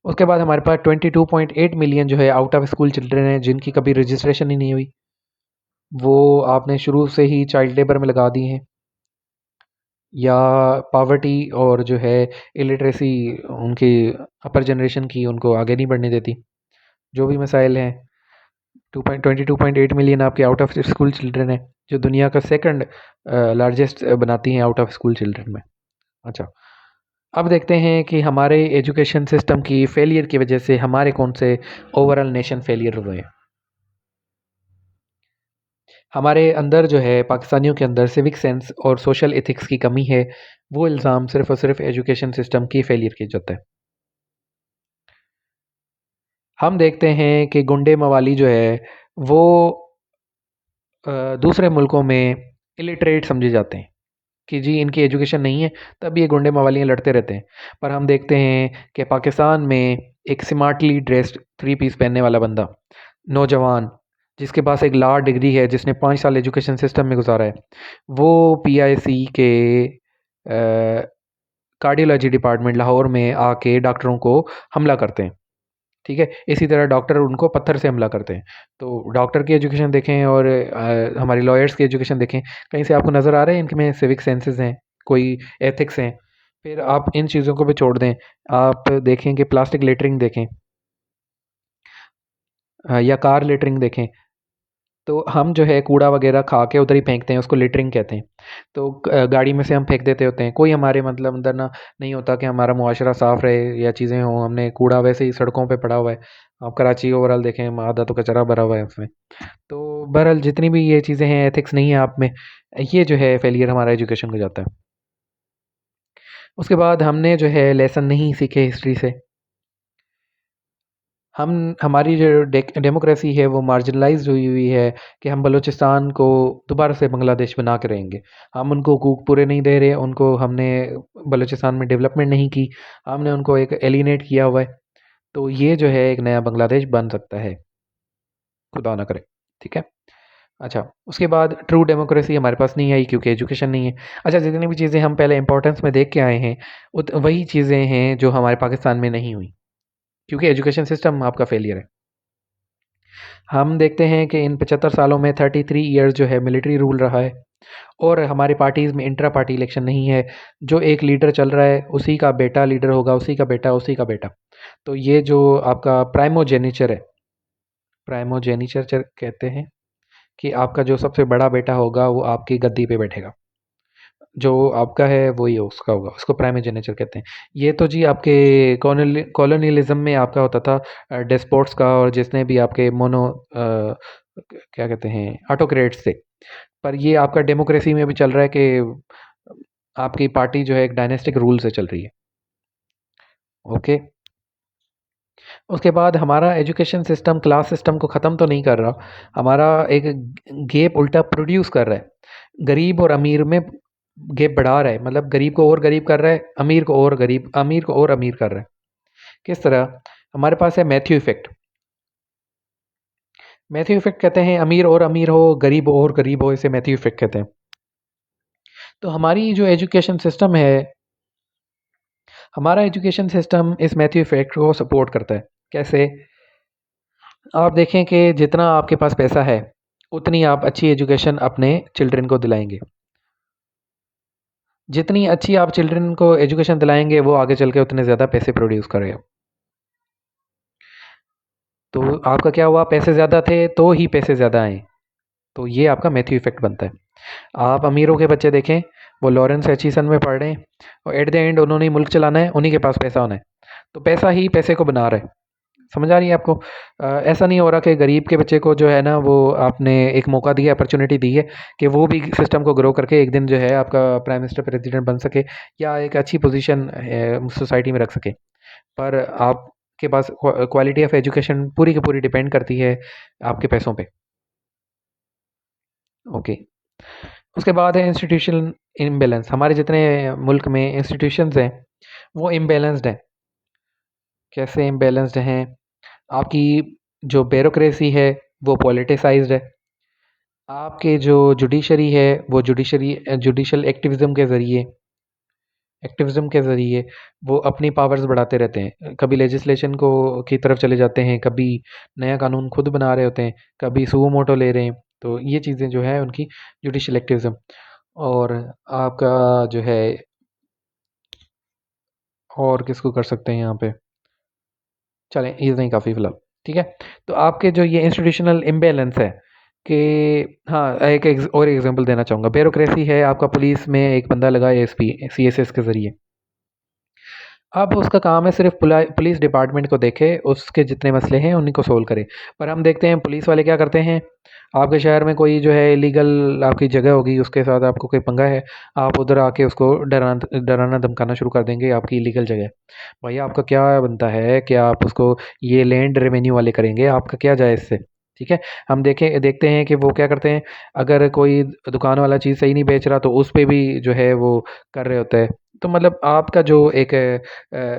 उसके बाद हमारे पास 22.8 मिलियन जो है आउट ऑफ स्कूल चिल्ड्रन हैं जिनकी कभी रजिस्ट्रेशन ही नहीं हुई। वो आपने शुरू से ही चाइल्ड लेबर में लगा दिए हैं या पावर्टी और जो है इलिटरेसी उनकी अपर जनरेशन की उनको आगे नहीं बढ़ने देती। जो भी मसाइल हैं, 22.8 मिलियन आपके आउट ऑफ स्कूल चिल्ड्रन हैं जो दुनिया का सेकंड लार्जेस्ट बनाती हैं आउट ऑफ स्कूल चिल्ड्रन में। अच्छा, अब देखते हैं कि हमारे एजुकेशन सिस्टम की फेलियर की वजह से हमारे कौन से ओवरऑल नेशन फेलियर हुए हैं। हमारे अंदर जो है पाकिस्तानियों के अंदर सिविक सेंस और सोशल एथिक्स की कमी है, वो इल्ज़ाम सिर्फ़ और सिर्फ़ एजुकेशन सिस्टम की फेलियर की जाता है। हम देखते हैं कि गुंडे मवाली जो है वो दूसरे मुल्कों में इलिटरेट समझे जाते हैं कि जी इनकी एजुकेशन नहीं है, तब ये गुंडे मवालियाँ लड़ते रहते हैं। पर हम देखते हैं कि पाकिस्तान में एक स्मार्टली ड्रेस्ड थ्री पीस पहनने वाला बंदा, नौजवान, जिसके पास एक लॉ डिग्री है, जिसने 5 साल एजुकेशन सिस्टम में गुजारा है, वो पीआईसी के कार्डियोलॉजी डिपार्टमेंट लाहौर में आके डॉक्टरों को हमला करते हैं। ठीक है, इसी तरह डॉक्टर उनको पत्थर से हमला करते हैं। तो डॉक्टर की एजुकेशन देखें और हमारी लॉयर्स की एजुकेशन देखें, कहीं से आपको नज़र आ रहे हैं इनमें सिविक सेंसेस हैं, कोई एथिक्स हैं? फिर आप इन चीज़ों को भी छोड़ दें, आप देखें कि प्लास्टिक लिटरिंग देखें, या कार लिटरिंग देखें, तो हम जो है कूड़ा वगैरह खा के उधर ही फेंकते हैं, उसको लिटरिंग कहते हैं। तो गाड़ी में से हम फेंक देते होते हैं, कोई हमारे मतलब अंदर ना नहीं होता कि हमारा मुआशरा साफ़ रहे या चीज़ें हों, हमने कूड़ा वैसे ही सड़कों पे पड़ा हुआ है। आप कराची ओवरऑल देखें, आधा तो कचरा भरा हुआ है उसमें। तो बहरहाल जितनी भी ये चीज़ें हैं, एथिक्स नहीं है आप में, ये जो है फेलियर हमारा एजुकेशन को जाता है। उसके बाद हमने जो है लेसन नहीं सीखे हिस्ट्री से। हम हमारी जो डेमोक्रेसी है वो मार्जिनलाइज्ड हुई हुई है कि हम बलूचिस्तान को दोबारा से बांग्लादेश बना के रहेंगे। हम उनको हकूक़ पूरे नहीं दे रहे, उनको हमने बलूचिस्तान में डेवलपमेंट नहीं की, हमने उनको एक एलिनेट किया हुआ है। तो ये जो है एक नया बांग्लादेश बन सकता है, खुदा ना करे। ठीक है? अच्छा, उसके बाद ट्रू डेमोक्रेसी हमारे पास नहीं आई क्योंकि एजुकेशन नहीं है। अच्छा, जितनी भी चीज़ें हम पहले इम्पोर्टेंस में देख के आए हैं, वही चीज़ें हैं जो हमारे पाकिस्तान में नहीं हुई, क्योंकि एजुकेशन सिस्टम आपका फेलियर है। हम देखते हैं कि इन 75 सालों में 33 ईयर्स जो है मिलिट्री रूल रहा है, और हमारी पार्टीज़ में इंट्रा पार्टी इलेक्शन नहीं है। जो एक लीडर चल रहा है उसी का बेटा लीडर होगा, उसी का बेटा, उसी का बेटा। तो ये जो आपका प्राइमोजेनिचर है, प्राइमोजेनिचर कहते हैं कि आपका जो सबसे बड़ा बेटा होगा वो आपकी गद्दी पे बैठेगा, जो आपका है वही उसका होगा, उसको प्राइमोजेनिचर कहते हैं। ये तो जी आपके कॉलोनियलिज्म में आपका होता था, डेस्पोट्स का, और जिसने भी आपके क्या कहते हैं, ऑटोक्रेट्स थे। पर ये आपका डेमोक्रेसी में भी चल रहा है कि आपकी पार्टी जो है एक डायनेस्टिक रूल से चल रही है। ओके, उसके बाद हमारा एजुकेशन सिस्टम क्लास सिस्टम को ख़त्म तो नहीं कर रहा, हमारा एक गैप उल्टा प्रोड्यूस कर रहा है। गरीब और अमीर में गैप बढ़ा रहा है, मतलब गरीब को और गरीब कर रहा है, अमीर को और गरीब, अमीर को और अमीर कर रहा है। किस तरह? हमारे पास है मैथ्यू इफेक्ट। मैथ्यू इफेक्ट कहते हैं अमीर और अमीर हो, गरीब और गरीब हो, इसे मैथ्यू इफेक्ट कहते हैं। तो हमारी जो एजुकेशन सिस्टम है, हमारा एजुकेशन सिस्टम इस मैथ्यू इफेक्ट को सपोर्ट करता है। कैसे? आप देखें कि जितना आपके पास पैसा है, उतनी आप अच्छी एजुकेशन अपने चिल्ड्रन को दिलाएंगे। जितनी अच्छी आप चिल्ड्रन को एजुकेशन दिलाएंगे, वो आगे चल के उतने ज़्यादा पैसे प्रोड्यूस करेगा। तो आपका क्या हुआ? पैसे ज़्यादा थे तो ही पैसे ज़्यादा आए। तो ये आपका मैथ्यू इफेक्ट बनता है। आप अमीरों के बच्चे देखें, वो लॉरेंस एचिसन में पढ़ रहे हैं, और एट द एंड उन्होंने ही मुल्क चलाना है, उन्हीं के पास पैसा होना है। तो पैसा ही पैसे को बना रहा है। समझ आ रही है आपको? ऐसा नहीं हो रहा कि गरीब के बच्चे को जो है ना, वो आपने एक मौका दिया, अपॉर्चुनिटी दी है कि वो भी सिस्टम को ग्रो करके एक दिन जो है आपका प्राइम मिनिस्टर, प्रेसिडेंट बन सके, या एक अच्छी पोजीशन सोसाइटी में रख सके। पर आपके पास क्वालिटी ऑफ एजुकेशन पूरी की पूरी डिपेंड करती है आपके पैसों पे। ओके, उसके बाद है इंस्टीट्यूशन इम्बैलेंस। हमारे जितने मुल्क में इंस्टीट्यूशंस हैं वो इम्बैलेंस्ड हैं। कैसे इम्बैलेंस्ड हैं? आपकी जो ब्यूरोक्रेसी है वो पॉलिटिसाइज्ड है। आपके जो जुडिशरी है वो जुडिशल एक्टिविज्म के ज़रिए वो अपनी पावर्स बढ़ाते रहते हैं। कभी लेजिस्लेशन को की तरफ चले जाते हैं, कभी नया कानून खुद बना रहे होते हैं, कभी सुओ मोटो ले रहे हैं। तो ये चीज़ें जो है उनकी जुडिशल एक्टिविज्म। और आपका जो है, और किसको कर सकते हैं यहाँ पे? चलें इतना ही काफ़ी फ़िलहाल। ठीक है? तो आपके जो ये इंस्टीट्यूशनल इम्बैलेंस है कि, हाँ, एक और एग्ज़ाम्पल देना चाहूँगा। ब्यूरोक्रेसी है, आपका पुलिस में एक बंदा लगा है एसपी, सीएसएस के ज़रिए। अब उसका काम है सिर्फ़ पुलिस डिपार्टमेंट को देखे, उसके जितने मसले हैं उन्हीं को सोल्व करे। पर हम देखते हैं पुलिस वाले क्या करते हैं, आपके शहर में कोई जो है इलीगल आपकी जगह होगी, उसके साथ आपको कोई पंगा है, आप उधर आके उसको डराना धमकाना शुरू कर देंगे, आपकी इलीगल जगह है। भैया आपका क्या बनता है कि आप उसको, ये लैंड रेवेन्यू वाले करेंगे, आपका क्या जाए इससे? ठीक है? हम देखते हैं कि वो क्या करते हैं, अगर कोई दुकान वाला चीज़ सही नहीं बेच रहा तो उस पे भी जो है वो कर रहे होते हैं। तो मतलब आपका जो एक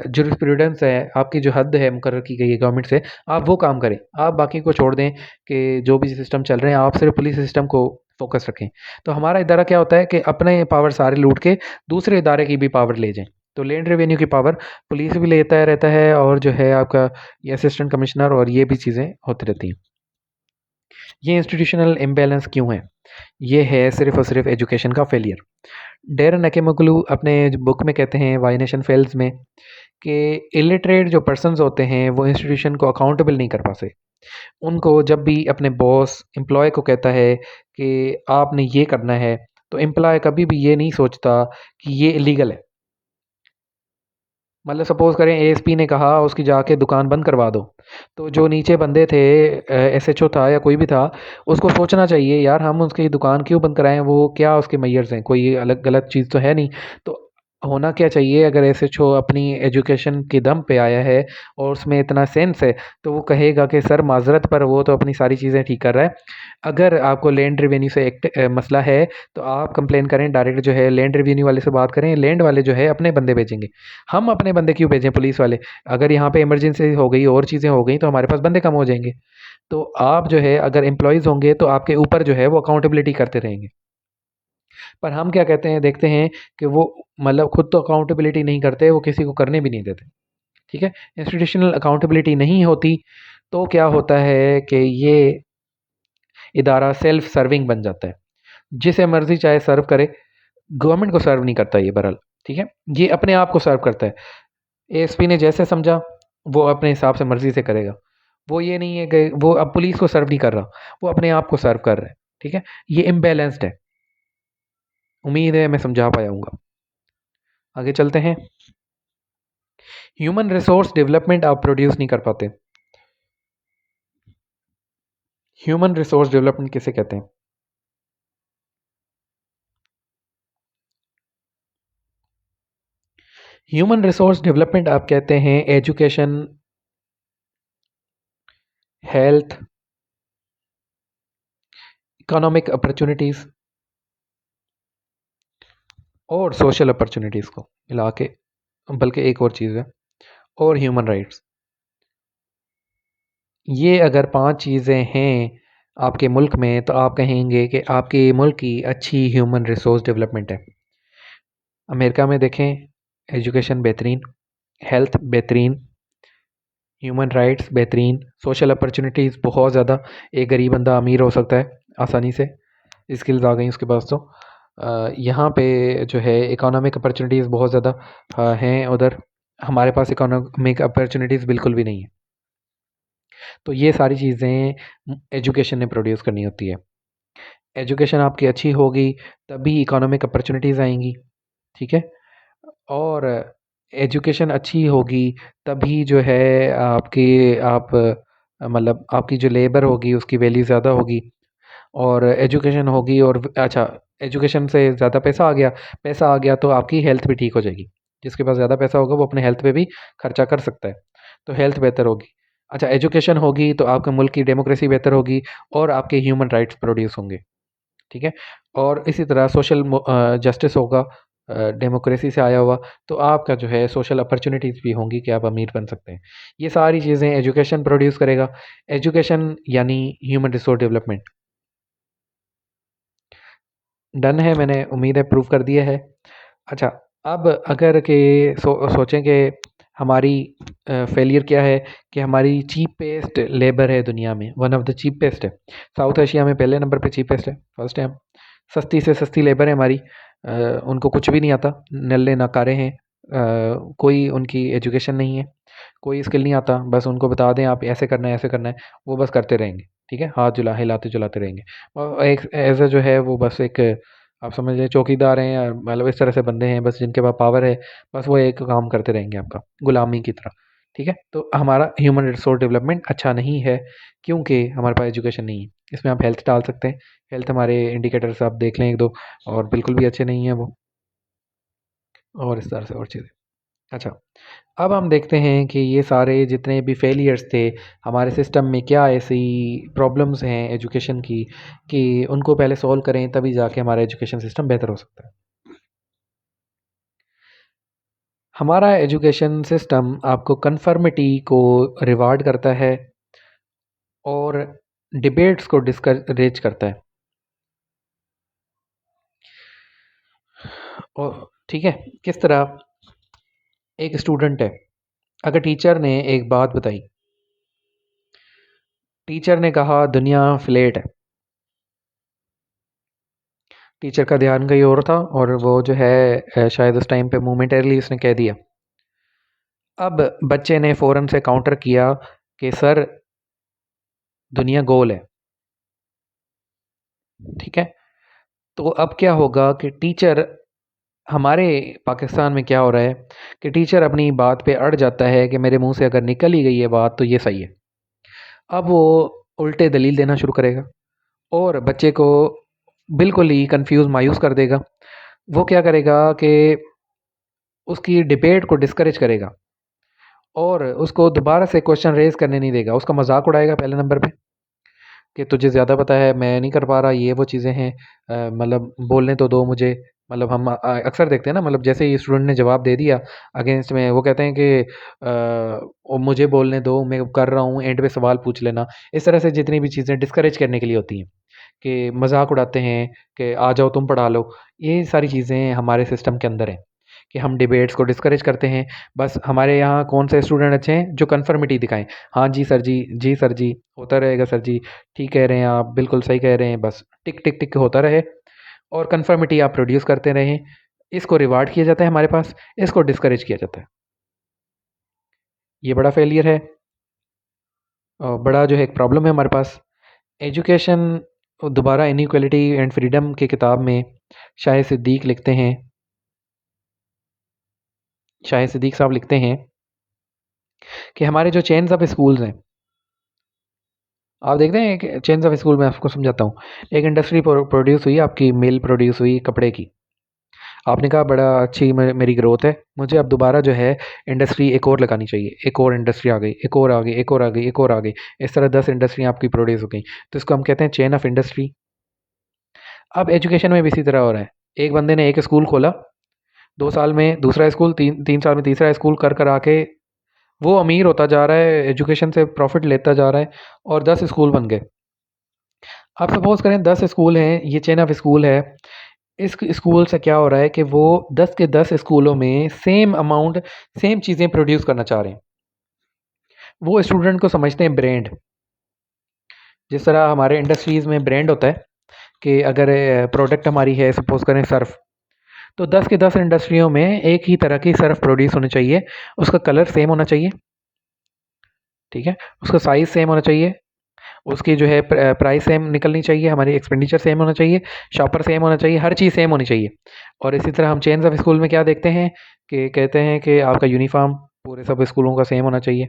जूरिस्प्रूडेंस है, आपकी जो हद है मुकर्रर की गई है गवर्नमेंट से, आप वो काम करें। आप बाकी को छोड़ दें कि जो भी सिस्टम चल रहे हैं, आप सिर्फ पुलिस सिस्टम को फ़ोकस रखें। तो हमारा इदारा क्या होता है कि अपने पावर सारे लूट के दूसरे इदारे की भी पावर ले जाएँ। तो लैंड रेवेन्यू की पावर पुलिस भी लेता रहता है, और जो है आपका ये असिस्टेंट कमिश्नर और ये भी चीज़ें होती रहती हैं। ये इंस्टीट्यूशनल इम्बैलेंस क्यों है? ये है सिर्फ़ और सिर्फ़ एजुकेशन का फेलियर। डैरेन अकेमुगलू अपने बुक में कहते हैं वाई नेशन फेल्स में कि इलिटरेट जो पर्सन्स होते हैं वो इंस्टीट्यूशन को अकाउंटेबल नहीं कर पाते। उनको जब भी अपने बॉस एम्प्लॉय को कहता है कि आपने ये करना है, तो एम्प्लॉय कभी भी ये नहीं सोचता कि ये इलीगल है। मतलब सपोज़ करें एएसपी ने कहा उसकी जाके दुकान बंद करवा दो, तो जो नीचे बंदे थे, एसएचओ था या कोई भी था, उसको सोचना चाहिए यार हम उसकी दुकान क्यों बंद कराएँ, वो क्या उसके मयर्स हैं, कोई अलग गलत चीज़ तो है नहीं। तो होना क्या चाहिए, अगर एसएचओ अपनी एजुकेशन के दम पे आया है और उसमें इतना सेंस है, तो वो कहेगा कि सर माज़रत, पर वो तो अपनी सारी चीज़ें ठीक कर रहा है। अगर आपको लैंड रेवेन्यू से मसला है, तो आप कंप्लेन करें, डायरेक्ट जो है लैंड रेवेन्यू वाले से बात करें, लैंड वाले जो है अपने बंदे भेजेंगे। हम अपने बंदे क्यों भेजें पुलिस वाले? अगर यहाँ पे इमरजेंसी हो गई और चीज़ें हो गई तो हमारे पास बंदे कम हो जाएँगे। तो आप जो है अगर एम्प्लॉइज़ होंगे तो आपके ऊपर जो है वो अकाउंटेबिलिटी करते रहेंगे। पर हम क्या कहते हैं, देखते हैं कि वो मतलब खुद तो अकाउंटेबिलिटी नहीं करते, वो किसी को करने भी नहीं देते। ठीक है? इंस्टीट्यूशनल अकाउंटेबिलिटी नहीं होती तो क्या होता है कि ये इदारा सेल्फ सर्विंग बन जाता है। जिसे मर्ज़ी चाहे सर्व करे, गवर्नमेंट को सर्व नहीं करता ये बहरहाल। ठीक है? ये अपने आप को सर्व करता है। एएसपी ने जैसे समझा, वो अपने हिसाब से मर्ज़ी से करेगा। वो ये नहीं है कि वो अब पुलिस को सर्व नहीं कर रहा, वो अपने आप को सर्व कर रहा है। ठीक है? ये इम्बैलेंस्ड है। उम्मीद है मैं समझा पाया हूँगा। आगे चलते हैं। ह्यूमन रिसोर्स डेवलपमेंट आप प्रोड्यूस नहीं कर पाते। ह्यूमन रिसोर्स डेवलपमेंट किसे कहते हैं? ह्यूमन रिसोर्स डेवलपमेंट आप कहते हैं एजुकेशन, हेल्थ, इकोनॉमिक अपॉर्चुनिटीज़ और सोशल अपॉर्चुनिटीज़ को मिला के, बल्कि एक और चीज़ है, और ह्यूमन राइट्स। ये अगर 5 चीज़ें हैं आपके मुल्क में, तो आप कहेंगे कि आपके मुल्क की अच्छी ह्यूमन रिसोर्स डेवलपमेंट है। अमेरिका में देखें, एजुकेशन बेहतरीन, हेल्थ बेहतरीन, ह्यूमन राइट्स बेहतरीन, सोशल अपॉर्चुनिटीज़ बहुत ज़्यादा। एक गरीब बंदा अमीर हो सकता है आसानी से, स्किल्स आ गई उसके पास तो। यहाँ पे जो है इकोनॉमिक अपॉर्चुनिटीज़ बहुत ज़्यादा हैं उधर। हमारे पास इकोनॉमिक अपॉर्चुनिटीज़ बिल्कुल भी नहीं है। तो ये सारी चीज़ें एजुकेशन ने प्रोड्यूस करनी होती है। एजुकेशन आपकी अच्छी होगी तभी इकोनॉमिक अपॉर्चुनिटीज़ आएँगी। ठीक है? और एजुकेशन अच्छी होगी तभी जो है आपकी आप मतलब आपकी जो लेबर होगी उसकी वैल्यू ज़्यादा होगी। और एजुकेशन होगी और अच्छा, एजुकेशन से ज़्यादा पैसा आ गया तो आपकी हेल्थ भी ठीक हो जाएगी। जिसके पास ज़्यादा पैसा होगा वो अपने हेल्थ पे भी खर्चा कर सकता है, तो हेल्थ बेहतर होगी। अच्छा, एजुकेशन होगी तो आपके मुल्क की डेमोक्रेसी बेहतर होगी और आपके ह्यूमन राइट्स प्रोड्यूस होंगे। ठीक है? और इसी तरह सोशल जस्टिस होगा, डेमोक्रेसी से आया हुआ, तो आपका जो है सोशल अपॉर्चुनिटीज़ भी होंगी कि आप अमीर बन सकते हैं। ये सारी चीज़ें एजुकेशन प्रोड्यूस करेगा। एजुकेशन यानी ह्यूमन रिसोर्स डेवलपमेंट। डन है, मैंने उम्मीद है प्रूव कर दिया है। अच्छा, अब अगर कि सोचें कि हमारी फेलियर क्या है, कि हमारी चीपेस्ट लेबर है दुनिया में, वन ऑफ द चीपेस्ट है। साउथ एशिया में पहले नंबर पे चीपेस्ट है, फर्स्ट है हम। सस्ती से सस्ती लेबर है हमारी। उनको कुछ भी नहीं आता, नल्ले नकारे हैं। कोई उनकी एजुकेशन नहीं है, कोई स्किल नहीं आता, बस उनको बता दें आप ऐसे करना है, ऐसे करना है, वो बस करते रहेंगे। ठीक है? हाथ हिलाते जुलाते रहेंगे। और एक एज़ अ जो है वो बस एक, आप समझ लें चौकीदार हैं, या मतलब इस तरह से बंदे हैं बस जिनके पास पावर है, बस वो एक काम करते रहेंगे आपका, गुलामी की तरह। ठीक है? तो हमारा ह्यूमन रिसोर्स डेवलपमेंट अच्छा नहीं है, क्योंकि हमारे पास एजुकेशन नहीं है। इसमें आप हेल्थ डाल सकते हैं, हेल्थ हमारे इंडिकेटर्स आप देख लें 1-2, और बिल्कुल भी अच्छे नहीं हैं वो, और इस तरह से और चीज़ें। अच्छा, अब हम देखते हैं कि ये सारे जितने भी फेलियर्स थे हमारे सिस्टम में, क्या ऐसी प्रॉब्लम्स हैं एजुकेशन की कि उनको पहले सॉल्व करें, तभी जाके हमारा एजुकेशन सिस्टम बेहतर हो सकता है। हमारा एजुकेशन सिस्टम आपको कन्फर्मिटी को रिवार्ड करता है और डिबेट्स को डिस्करेज करता है। और ठीक है, किस तरह? एक स्टूडेंट है, अगर टीचर ने एक बात बताई, टीचर ने कहा दुनिया फ्लैट है, टीचर का ध्यान कहीं और था और वो जो है शायद उस टाइम पे मोमेंटरली उसने कह दिया। अब बच्चे ने फ़ौरन से काउंटर किया कि सर दुनिया गोल है। ठीक है, तो अब क्या होगा कि टीचर, हमारे पाकिस्तान में क्या हो रहा है कि टीचर अपनी बात पे अड़ जाता है कि मेरे मुंह से अगर निकल ही गई है बात तो ये सही है। अब वो उल्टे दलील देना शुरू करेगा और बच्चे को बिल्कुल ही कंफ्यूज मायूस कर देगा। वो क्या करेगा कि उसकी डिबेट को डिस्करेज करेगा और उसको दोबारा से क्वेश्चन रेज करने नहीं देगा, उसका मजाक उड़ाएगा पहले नंबर पे कि तुझे ज़्यादा पता है, मैं नहीं कर पा रहा, ये वो चीज़ें हैं। मतलब बोलने तो दो मुझे। मतलब हम अक्सर देखते हैं ना, मतलब जैसे ही स्टूडेंट ने जवाब दे दिया अगेंस्ट में, वो कहते हैं कि ओ मुझे बोलने दो, मैं कर रहा हूँ, एंड पे सवाल पूछ लेना। इस तरह से जितनी भी चीज़ें डिस्करेज करने के लिए होती हैं कि मजाक उड़ाते हैं कि आ जाओ तुम पढ़ा लो, ये सारी चीज़ें हमारे सिस्टम के अंदर हैं कि हम डिबेट्स को डिस्करेज करते हैं। बस हमारे यहाँ कौन से स्टूडेंट अच्छे हैं जो कन्फर्मिटी दिखाएं, हाँ जी सर जी, जी सर जी, होता रहेगा सर जी, ठीक कह रहे हैं आप, बिल्कुल सही कह रहे हैं, बस टिक टिक टिक होता रहे और कन्फर्मिटी आप प्रोड्यूस करते रहें। इसको रिवार्ड किया जाता है हमारे पास, इसको डिस्करेज किया जाता है। ये बड़ा फेलियर है और बड़ा जो है एक प्रॉब्लम है हमारे पास। एजुकेशन दोबारा इनइक्वालिटी एंड फ्रीडम की किताब में शाहिद सिद्दीक लिखते हैं, शाहिद सिद्दीक साहब लिखते हैं कि हमारे जो चेन्स ऑफ स्कूल्स हैं, आप देखते हैं कि चेन्स ऑफ स्कूल में आपको समझाता हूँ। एक इंडस्ट्री प्रोड्यूस हुई, आपकी मिल प्रोड्यूस हुई कपड़े की। आपने कहा बड़ा अच्छी मेरी ग्रोथ है, मुझे अब दोबारा जो है इंडस्ट्री एक और लगानी चाहिए। एक और इंडस्ट्री आ गई, एक और आ गई, एक और आ गई, एक और आ गई। इस तरह 10 इंडस्ट्री आपकी प्रोड्यूस हो गई, तो इसको हम कहते हैं चेन ऑफ इंडस्ट्री। अब एजुकेशन में भी इसी तरह हो रहा है। एक बंदे ने एक स्कूल खोला, 2 साल में दूसरा स्कूल, तीन तीन साल में तीसरा स्कूल कर कर आके वो अमीर होता जा रहा है, एजुकेशन से प्रॉफिट लेता जा रहा है और 10 स्कूल बन गए। आप सपोज करें 10 स्कूल हैं, ये चेन ऑफ स्कूल है। इस स्कूल से क्या हो रहा है कि वो 10 के 10 स्कूलों में सेम अमाउंट, सेम चीज़ें प्रोड्यूस करना चाह रहे हैं। वो स्टूडेंट को समझते हैं ब्रांड। जिस तरह हमारे इंडस्ट्रीज़ में ब्रांड होता है कि अगर प्रोडक्ट हमारी है, सपोज करें सर्फ, तो 10 के 10 इंडस्ट्रियों में एक ही तरह की सर्फ प्रोड्यूस होनी चाहिए। उसका कलर सेम होना चाहिए, ठीक है, उसका साइज़ सेम होना चाहिए, उसकी जो है प्राइस सेम निकलनी चाहिए, हमारी एक्सपेंडिचर सेम होना चाहिए, शॉपर सेम होना चाहिए, हर चीज़ सेम होनी चाहिए। और इसी तरह हम चेन्स ऑफ स्कूल में क्या देखते हैं कि कहते हैं कि आपका यूनिफॉर्म पूरे सब स्कूलों का सेम होना चाहिए।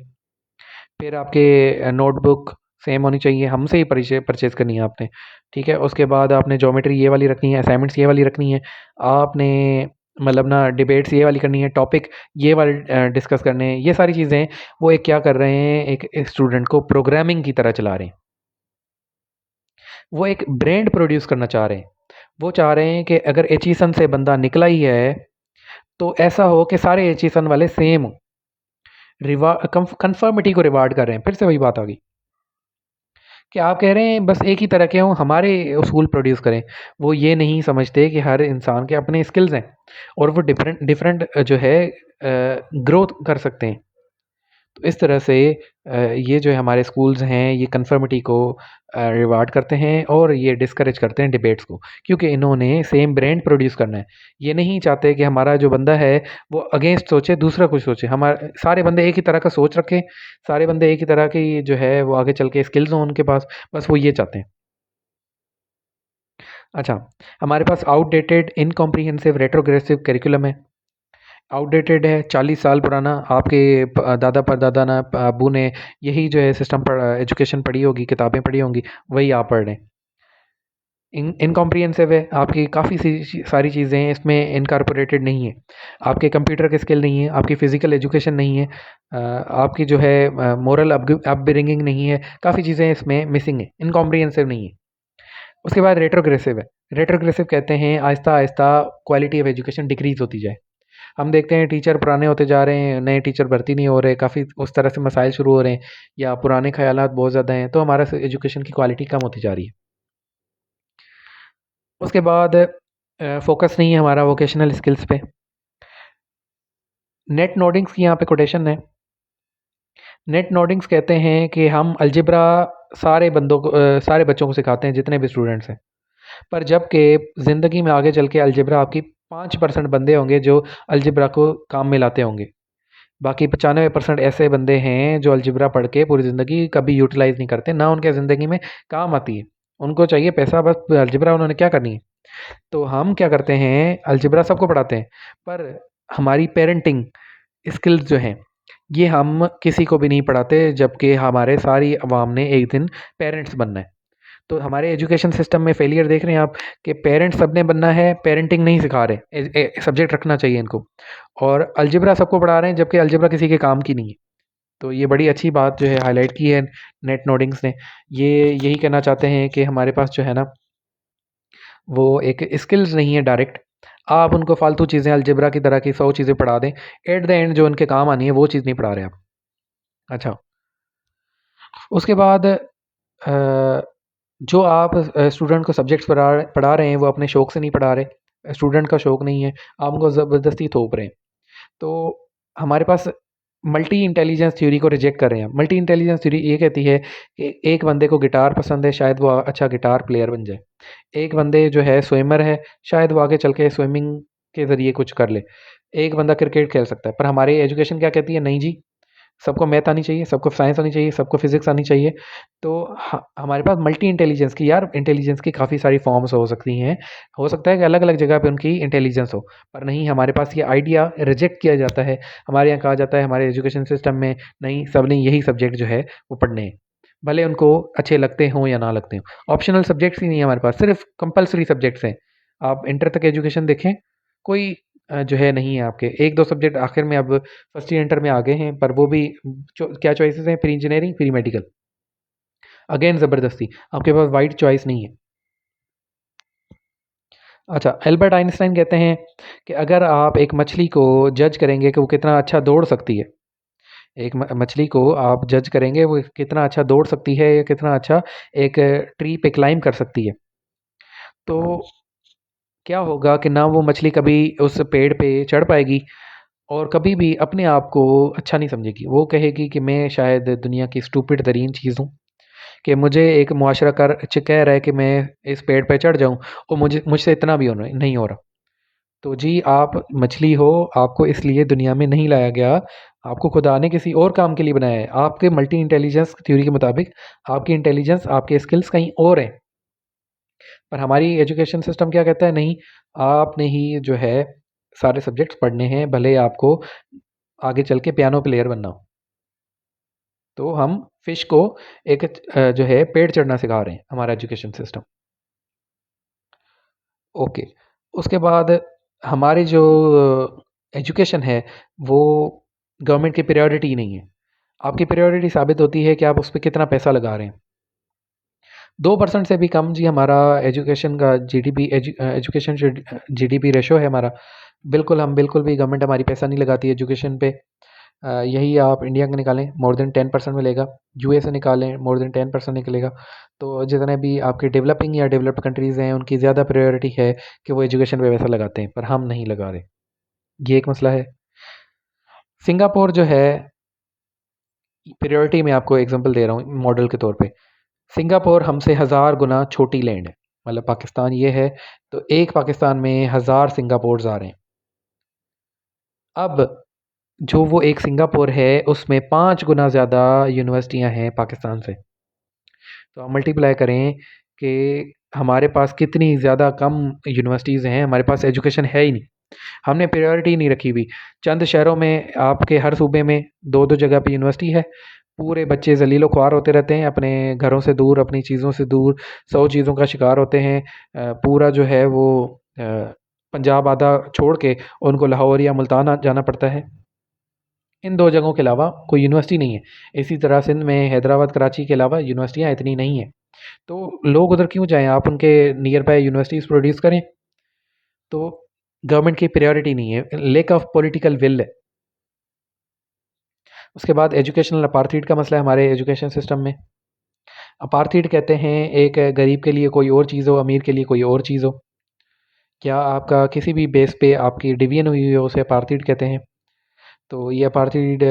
फिर आपके नोटबुक सेम होनी चाहिए, हमसे ही परिचय परचेज़ करनी है आपने, ठीक है। उसके बाद आपने ज्योमेट्री ये वाली रखनी है, असाइनमेंट्स ये वाली रखनी है, आपने मतलब ना डिबेट्स ये वाली करनी है, टॉपिक ये वाले डिस्कस करने हैं। ये सारी चीज़ें वो एक क्या कर रहे हैं, एक स्टूडेंट को प्रोग्रामिंग की तरह चला रहे हैं। वो एक ब्रांड प्रोड्यूस करना चाह रहे हैं। वो चाह रहे हैं कि अगर एचीसन से बंदा निकला ही है तो ऐसा हो कि सारे एचीसन वाले सेम हो। कंफर्मिटी को रिवार्ड कर रहे हैं। फिर से वही बात आ गई कि आप कह रहे हैं बस एक ही तरह के हों, हमारे उसूल प्रोड्यूस करें। वो ये नहीं समझते कि हर इंसान के अपने स्किल्स हैं और वो डिफरेंट डिफरेंट जो है ग्रोथ कर सकते हैं। तो इस तरह से ये जो है हमारे स्कूल्स हैं, ये कन्फर्मिटी को रिवार्ड करते हैं और ये डिस्करेज करते हैं डिबेट्स को, क्योंकि इन्होंने सेम ब्रांड प्रोड्यूस करना है। ये नहीं चाहते कि हमारा जो बंदा है वो अगेंस्ट सोचे, दूसरा कुछ सोचे। हमारे सारे बंदे एक ही तरह का सोच रखें, सारे बंदे एक ही तरह की जो है वो आगे चल के स्किल्स हों उनके पास, बस वो ये चाहते हैं। अच्छा, हमारे पास आउटडेटेड इनकॉम्प्रिहेंसिव रेट्रोग्रेसिव करिकुलम है। आउटडेटेड है, 40 साल पुराना। आपके दादा परदादा ना अबू ने यही जो है सिस्टम पर एजुकेशन पढ़ी होगी, किताबें पढ़ी होंगी, वही आप पढ़ रहे हैं। इनकॉम्प्रिहेंसिव है, आपकी काफ़ी सारी चीज़ें हैं इसमें इनकॉर्पोरेटेड नहीं है। आपके कंप्यूटर के स्किल नहीं है, आपकी फ़िज़िकल एजुकेशन नहीं है, आपकी जो है मोरल अपब्रिंगिंग नहीं है, काफ़ी चीज़ें इसमें मिसिंग है, इनकॉम्प्रिहेंसिव नहीं है। उसके बाद रेट्रोग्रेसिव है। रेट्रोग्रेसिव कहते हैं आहिस्ता-आहिस्ता क्वालिटी ऑफ एजुकेशन डिक्रीज़ होती जाए। हम देखते हैं टीचर पुराने होते जा रहे हैं, नए टीचर भर्ती नहीं हो रहे, काफ़ी उस तरह से मसाइल शुरू हो रहे हैं या पुराने ख़यालात बहुत ज़्यादा हैं, तो हमारा एजुकेशन की क्वालिटी कम होती जा रही है। उसके बाद फ़ोकस नहीं है हमारा वोकेशनल स्किल्स पे। नेट नोडिंग्स की यहाँ पे कोटेशन है। नेट नोडिंग्स कहते हैं कि हम अलजेब्रा सारे बच्चों को सिखाते हैं जितने भी स्टूडेंट्स हैं। पर जबकि ज़िंदगी में आगे चल के अलजेब्रा आपकी 5% बंदे होंगे जो अलजेब्रा को काम में लाते होंगे। बाकी 95% ऐसे बंदे हैं जो अलजेब्रा पढ़ के पूरी ज़िंदगी कभी यूटिलाइज़ नहीं करते, ना उनके ज़िंदगी में काम आती है। उनको चाहिए पैसा, बस अलजेब्रा उन्होंने क्या करनी है। तो हम क्या करते हैं, अलजेब्रा सबको पढ़ाते हैं, पर हमारी पेरेंटिंग स्किल्स जो हैं, ये हम किसी को भी नहीं पढ़ाते, जबकि हमारे सारी अवाम ने एक दिन पेरेंट्स बनना है। तो हमारे एजुकेशन सिस्टम में फेलियर देख रहे हैं आप कि पेरेंट्स सबने बनना है, पेरेंटिंग नहीं सिखा रहे। सब्जेक्ट रखना चाहिए इनको, और अलजेब्रा सबको पढ़ा रहे हैं, जबकि अलजेब्रा किसी के काम की नहीं है। तो ये बड़ी अच्छी बात जो है हाईलाइट की है नेट नोडिंग्स ने। ये यही कहना चाहते हैं कि हमारे पास जो है ना, वो एक स्किल्स नहीं है डायरेक्ट। आप उनको फालतू चीज़ें अलजेब्रा की तरह की 100 चीज़ें पढ़ा दें, एट द एंड जो उनके काम आनी है वो चीज़ नहीं पढ़ा रहे आप। अच्छा, उसके बाद जो आप स्टूडेंट को सब्जेक्ट्स पढ़ा रहे हैं वो अपने शौक से नहीं पढ़ा रहे, स्टूडेंट का शौक नहीं है, आप उनको ज़बरदस्ती थोप रहे हैं। तो हमारे पास मल्टी इंटेलिजेंस थ्योरी को रिजेक्ट कर रहे हैं। मल्टी इंटेलिजेंस थ्योरी ये कहती है कि एक बंदे को गिटार पसंद है, शायद वो अच्छा गिटार प्लेयर बन जाए। एक बंदे जो है स्विमर है, शायद वो आगे चल के स्विमिंग के ज़रिए कुछ कर ले। एक बंदा क्रिकेट खेल सकता है। पर हमारी एजुकेशन क्या कहती है, नहीं जी, सबको मैथ आनी चाहिए, सबको साइंस आनी चाहिए, सबको फिजिक्स आनी चाहिए। तो हमारे पास मल्टी इंटेलिजेंस की, यार इंटेलिजेंस की काफ़ी सारी फॉर्म्स हो सकती हैं। हो सकता है कि अलग अलग जगह पे उनकी इंटेलिजेंस हो, पर नहीं, हमारे पास ये आइडिया रिजेक्ट किया जाता है। हमारे यहाँ कहा जाता है हमारे एजुकेशन सिस्टम में, नहीं, सब ने यही सब्जेक्ट जो है वो पढ़ने हैं, भले उनको अच्छे लगते हों या ना लगते हों। ऑप्शनल सब्जेक्ट्स ही नहीं है हमारे पास, सिर्फ कंपलसरी सब्जेक्ट्स हैं। आप इंटर तक एजुकेशन देखें, कोई जो है नहीं है आपके। एक दो सब्जेक्ट आखिर में अब फर्स्ट ईयर इंटर में आ गए हैं, पर वो भी क्या चॉइसेस हैं, pre engineering, pre medical, again ज़बरदस्ती, आपके पास वाइड चॉइस नहीं है। अच्छा, एल्बर्ट आइंस्टाइन कहते हैं कि अगर आप एक मछली को जज करेंगे कि वो कितना अच्छा दौड़ सकती है, एक मछली को आप जज करेंगे वो कितना अच्छा दौड़ सकती है या कितना अच्छा एक ट्री पे क्लाइम कर सकती है, तो क्या होगा कि ना वो मछली कभी उस पेड़ पे चढ़ पाएगी और कभी भी अपने आप को अच्छा नहीं समझेगी। वो कहेगी कि मैं शायद दुनिया की स्टूपिड तरीन चीज़ हूँ, कि मुझे एक मुआशरा कह रहा है कि मैं इस पेड़ पे चढ़ जाऊँ और मुझसे इतना भी नहीं हो रहा। तो जी, आप मछली हो, आपको इसलिए दुनिया में नहीं लाया गया, आपको खुदा ने किसी और काम के लिए बनाया है। आपके मल्टी इंटेलिजेंस थ्योरी के मुताबिक आपकी इंटेलिजेंस, आपके स्किल्स कहीं और हैं। पर हमारी एजुकेशन सिस्टम क्या कहता है, नहीं, आपने ही जो है सारे सब्जेक्ट्स पढ़ने हैं, भले आपको आगे चल के पियानो प्लेयर बनना हो। तो हम फिश को एक जो है पेड़ चढ़ना सिखा रहे हैं, हमारा एजुकेशन सिस्टम। ओके, उसके बाद हमारी जो एजुकेशन है वो गवर्नमेंट की प्रायोरिटी नहीं है। आपकी प्रायोरिटी साबित होती है कि आप उस पे कितना पैसा लगा रहे हैं। 2% से भी कम जी हमारा एजुकेशन का जीडीपी एजुकेशन जीडीपी रेशो है हमारा। बिल्कुल, हम बिल्कुल भी, गवर्नमेंट हमारी पैसा नहीं लगाती एजुकेशन पे। यही आप इंडिया का निकालें, मोर देन 10% मिलेगा। यूएस से निकालें, मोर देन 10% निकलेगा। तो जितने भी आपके डेवलपिंग या डेवलप्ड कंट्रीज़ हैं उनकी ज़्यादा प्रायोरिटी है कि वो एजुकेशन पे पैसा लगाते हैं, पर हम नहीं लगा रहे। ये एक मसला है। सिंगापुर जो है, प्रायोरिटी मैं आपको एग्जांपल दे रहा हूँ मॉडल के तौर पे। सिंगापुर हमसे 1000 गुना छोटी लैंड है, मतलब पाकिस्तान ये है, तो एक पाकिस्तान में 1000 सिंगापुर्स आ रहे हैं। अब जो वो एक सिंगापुर है उसमें 5 गुना ज़्यादा यूनिवर्सिटियां हैं पाकिस्तान से। तो आप मल्टीप्लाई करें कि हमारे पास कितनी ज़्यादा कम यूनिवर्सिटीज़ हैं, हमारे पास एजुकेशन है ही नहीं। हमने प्रायोरिटी नहीं रखी हुई। चंद शहरों में, आपके हर सूबे में दो दो जगह पे यूनिवर्सिटी है, पूरे बच्चे ज़लील ख्वार होते रहते हैं, अपने घरों से दूर, अपनी चीज़ों से दूर, 100 चीज़ों का शिकार होते हैं। पूरा जो है वो पंजाब आधा छोड़ के उनको लाहौर या मुल्तान जाना पड़ता है। इन 2 जगहों के अलावा कोई यूनिवर्सिटी नहीं है। इसी तरह सिंध में हैदराबाद, कराची के अलावा यूनिवर्सिटियाँ इतनी नहीं हैं। तो लोग उधर क्यों जाएँ? आप उनके नियर बाय यूनिवर्सिटीज़ प्रोड्यूस करें। तो गवर्नमेंट की प्रायोरिटी नहीं है, लैक ऑफ पॉलिटिकल विल है। उसके बाद एजुकेशनल अपार्थाइड का मसला है हमारे एजुकेशन सिस्टम में। अपार्थाइड कहते हैं एक गरीब के लिए कोई और चीज़ हो, अमीर के लिए कोई और चीज़ हो। क्या आपका किसी भी बेस पे आपकी डिवीज़न हुई हो, उसे अपार्थाइड कहते हैं। तो ये अपार्थाइड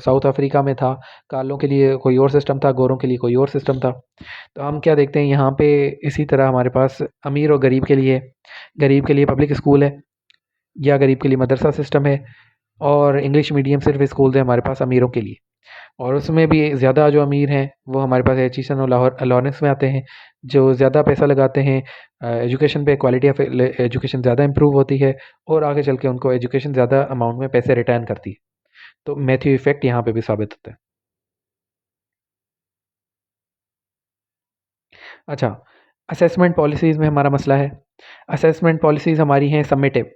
साउथ अफ्रीका में था। कालों के लिए कोई और सिस्टम था, गोरों के लिए कोई और सिस्टम था। तो हम क्या देखते हैं यहाँ पे, इसी तरह हमारे पास अमीर और गरीब के लिए, गरीब के लिए पब्लिक स्कूल है या गरीब के लिए मदरसा सिस्टम है, और इंग्लिश मीडियम सिर्फ स्कूल है हमारे पास अमीरों के लिए। और उसमें भी ज़्यादा जो अमीर हैं वो हमारे पास एचिसन और लाहौर लॉरेंस में आते हैं, जो ज़्यादा पैसा लगाते हैं एजुकेशन पे। क्वालिटी ऑफ एजुकेशन ज़्यादा इंप्रूव होती है और आगे चल के उनको एजुकेशन ज़्यादा अमाउंट में पैसे रिटर्न करती है। तो मैथ्यू इफेक्ट यहाँ पे भी साबित होता है। अच्छा, असेसमेंट पॉलिसीज़ में हमारा मसला है। असेसमेंट पॉलिसीज़ हमारी हैं समेटिव।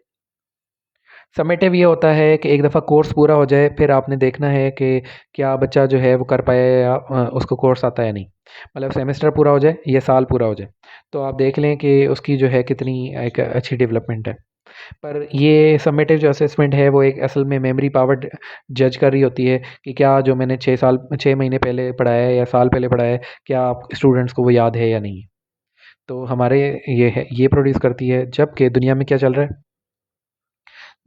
समेटिव ये होता है कि एक दफ़ा कोर्स पूरा हो जाए, फिर आपने देखना है कि क्या बच्चा जो है वो कर पाया या उसको कोर्स आता है या नहीं। मतलब सेमेस्टर पूरा हो जाए या साल पूरा हो जाए, तो आप देख लें कि उसकी जो है कितनी एक अच्छी डेवलपमेंट है। पर ये समेटिव जो असेसमेंट है वो एक असल में मेमोरी पावर जज कर रही होती है कि क्या जो मैंने 6 महीने पहले पढ़ाया है या साल पहले पढ़ाया है, क्या आप स्टूडेंट्स को वो याद है या नहीं। तो हमारे ये प्रोड्यूस करती है। जबकि दुनिया में क्या चल रहा है,